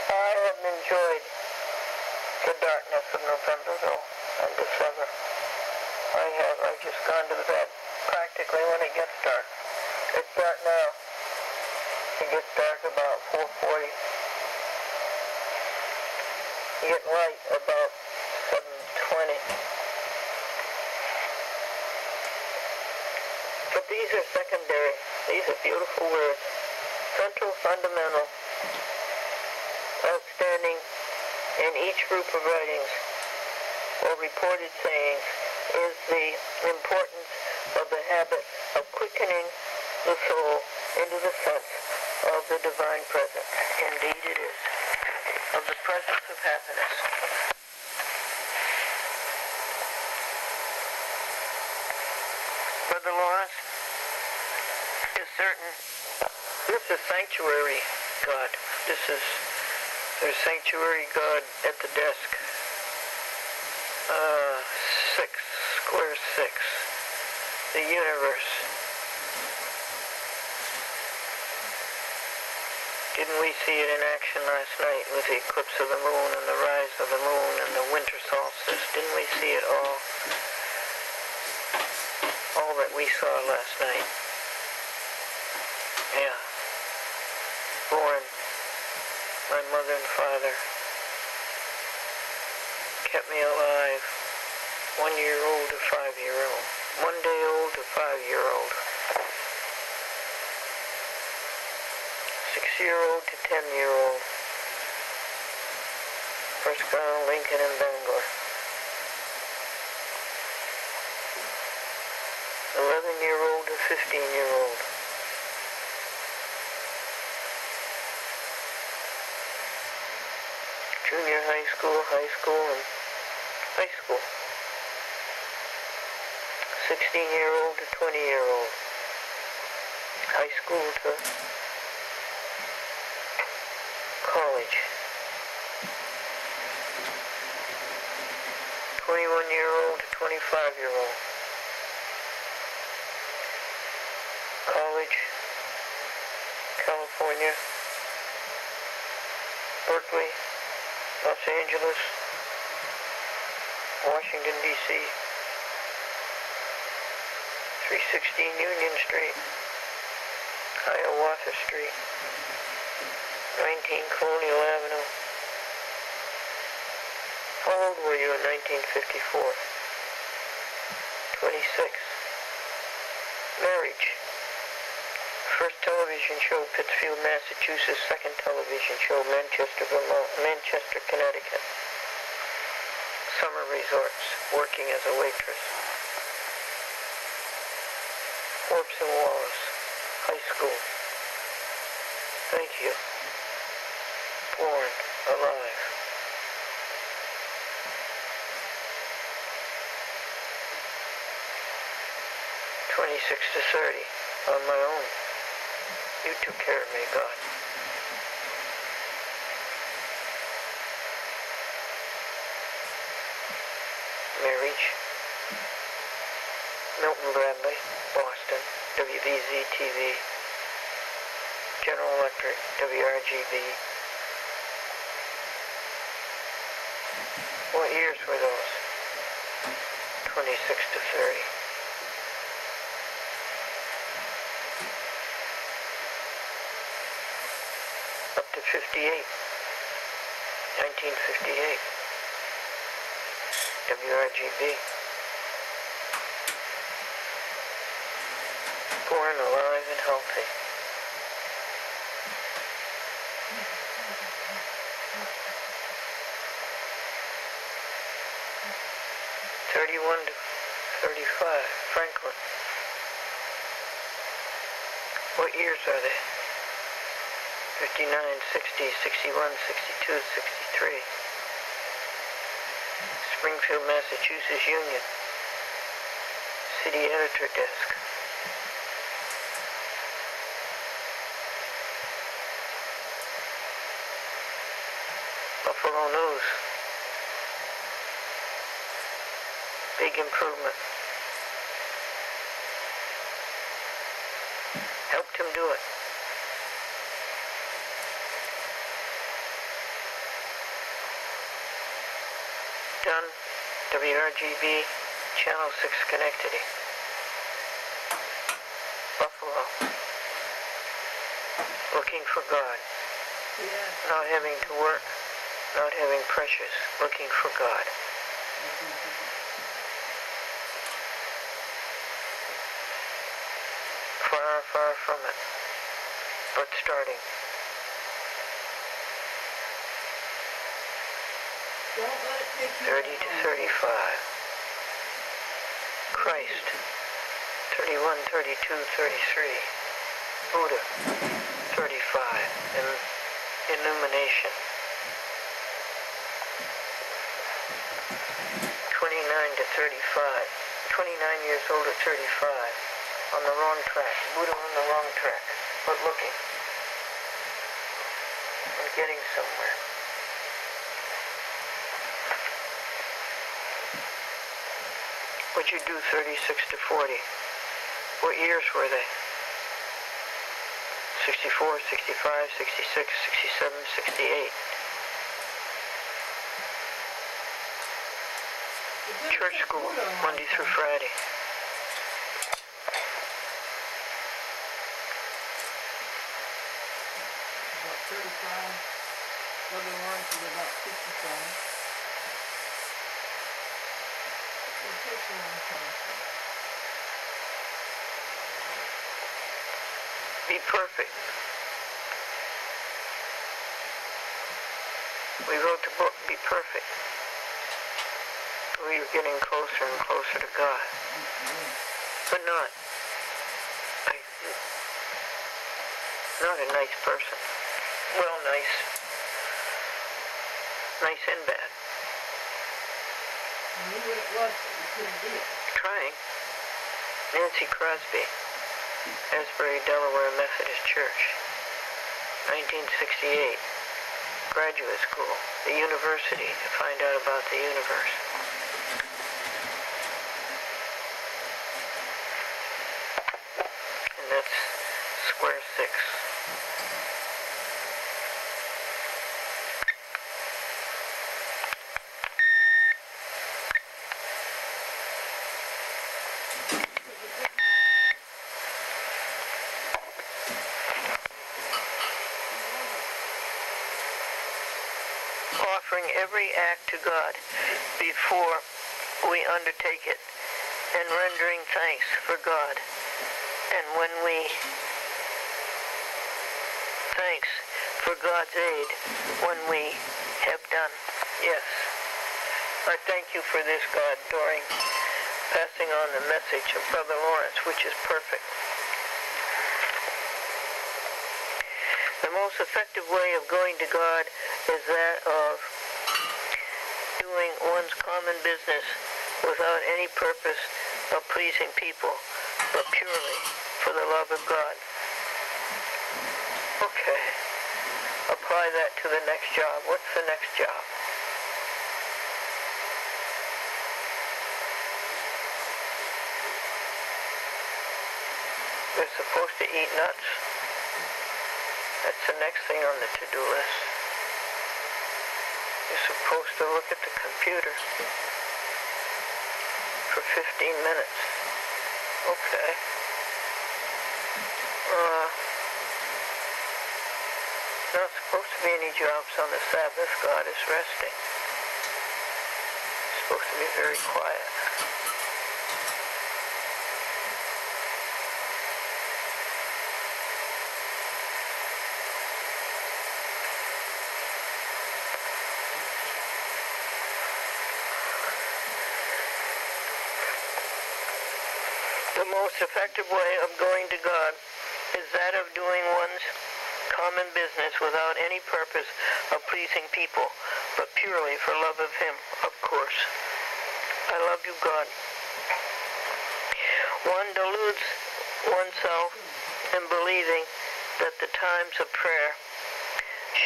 I have enjoyed the darkness of November, though, and December. I've just gone to bed practically when it gets dark. It's dark now. It gets dark about 4:40. You get light about 7:20. But these are secondary. These are beautiful words. Central, fundamental, outstanding in each group of writings or reported sayings is the importance of the habit of quickening the soul into the sense of the divine presence. Indeed it is. Of the presence of happiness. Brother Lawrence is certain. This is sanctuary God. There's sanctuary God at the desk. 6, square 6. The universe. Didn't we see it in action last night with the eclipse of the moon and the rise of the moon and the winter solstice? Didn't we see it all? All that we saw last night. Yeah. Born, my mother and father kept me alive. 1-year-old to 5-year-old. 1 day old to 5-year-old. 6-year-old to 10-year-old. First ground Lincoln and Bangor. 11-year-old to 15-year-old. Junior high school, and high school. 16-year-old to 20-year-old. High school to college. 21-year-old to 25-year-old. College, California, Berkeley, Los Angeles, Washington, D.C., 316 Union Street, Hiawatha Street, 19 Colonial Avenue. How old were you in 1954? 26. Marriage. First television show, Pittsfield, Massachusetts. Second television show, Manchester, Vermont, Manchester, Connecticut. Summer resorts, working as a waitress. Forbes and Wallace, high school. Thank you. Born, alive. (26 to 30) on my own. You took care of me, God. Marriage. Milton Bradley, Boston, WVZ-TV, General Electric, WRGB. What years were those? 26 to 30. Up to 58. 1958. WRGB. Born, alive, and healthy. (31 to 35), Franklin. What years are they? 59, 60, 61, 62, 63. Springfield, Massachusetts Union. City editor desk. Buffalo News. Big improvement. Helped him do it. Done. WRGB, Channel 6 Schenectady. Buffalo. looking for God, Yes. not having to work, not having pressures, looking for God. Far, far from it, but starting. Don't let it take you 30 to 35. Christ, 31, 32, 33. Buddha, 35. Illumination. 29 to 35. 29 years old at 35. On the wrong track. Buddha on the wrong track. But looking. And getting somewhere. What'd you do 36 to 40? What years were they? 64, 65, 66, 67, 68. Church school, Monday through Friday. About 35. Brother Lawrence is about 55. It takes a long time. Be perfect. We wrote the book, Be Perfect. We were getting closer and closer to God. But not a nice person. Well, nice. Nice and bad. You knew what it was, but you couldn't do it. Trying. Nancy Crosby, Asbury, Delaware Methodist Church. 1968. Graduate school. The university to find out about the universe. And that's square 6. Offering every act to God before we undertake it, and rendering thanks for God. And when we thanks for God's aid when we have done. Yes. I thank you for this, God, during passing on the message of Brother Lawrence, which is perfect. The most effective way of going to God is that of doing one's common business without any purpose of pleasing people, but purely for the love of God. Okay. Apply that to the next job. What's the next job? They're supposed to eat nuts. That's the next thing on the to-do list. You're supposed to look at the computer for 15 minutes. Okay. Not supposed to be any jobs on the Sabbath. God is resting. It's supposed to be very quiet. The most effective way of going to God is that of doing one's common business without any purpose of pleasing people, but purely for love of Him, of course. I love you, God. One deludes oneself in believing that the times of prayer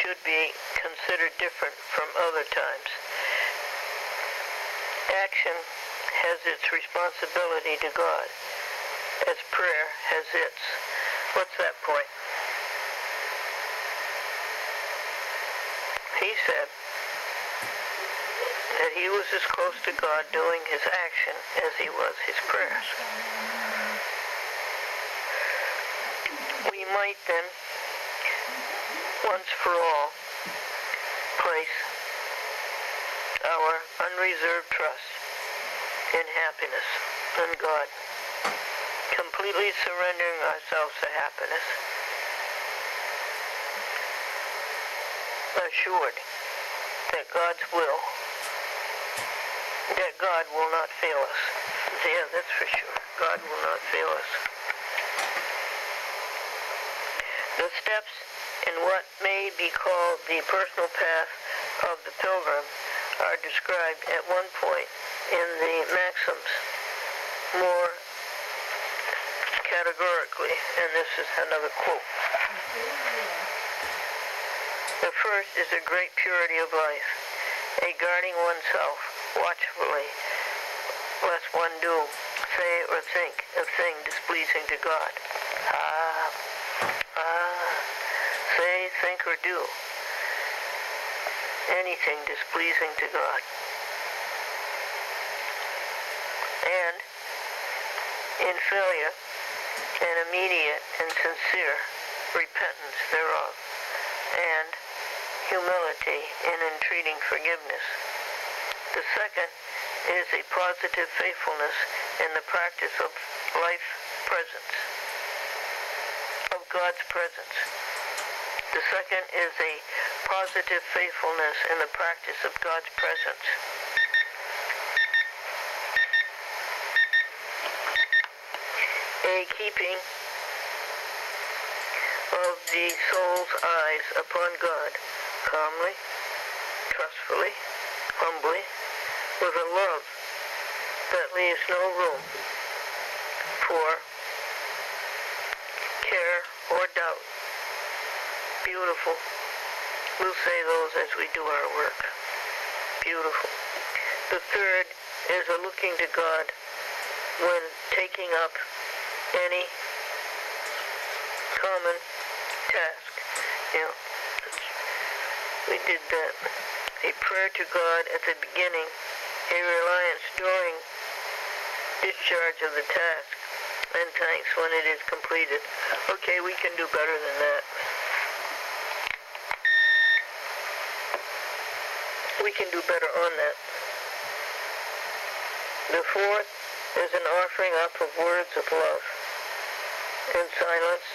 should be considered different from other times. Action has its responsibility to God, as prayer has its. What's that point? He said that he was as close to God doing his action as he was his prayers. We might then once for all, place our unreserved trust in happiness in God, completely surrendering ourselves to happiness, assured that God will not fail us. Yeah, that's for sure. God will not fail us. The steps in what may be called the personal path of the pilgrim are described at one point in the Maxims more categorically, and this is another quote. The first is a great purity of life, a guarding oneself watchfully, lest one do, say, or think of thing displeasing to God. Say, think, or do anything displeasing to God. And in failure, an immediate and sincere repentance thereof, and humility in entreating forgiveness. The second is a positive faithfulness in the practice of life presence, of God's presence. The second is a positive faithfulness in the practice of God's presence. A keeping of the soul's eyes upon God, calmly, trustfully, humbly, with a love that leaves no room for care or doubt. Beautiful. We'll say those as we do our work. Beautiful. The third is a looking to God when taking up any common task. You know, we did that. A prayer to God at the beginning, a reliance during discharge of the task, and thanks when it is completed. Okay, we can do better than that. We can do better on that. The fourth is an offering up of words of love in silence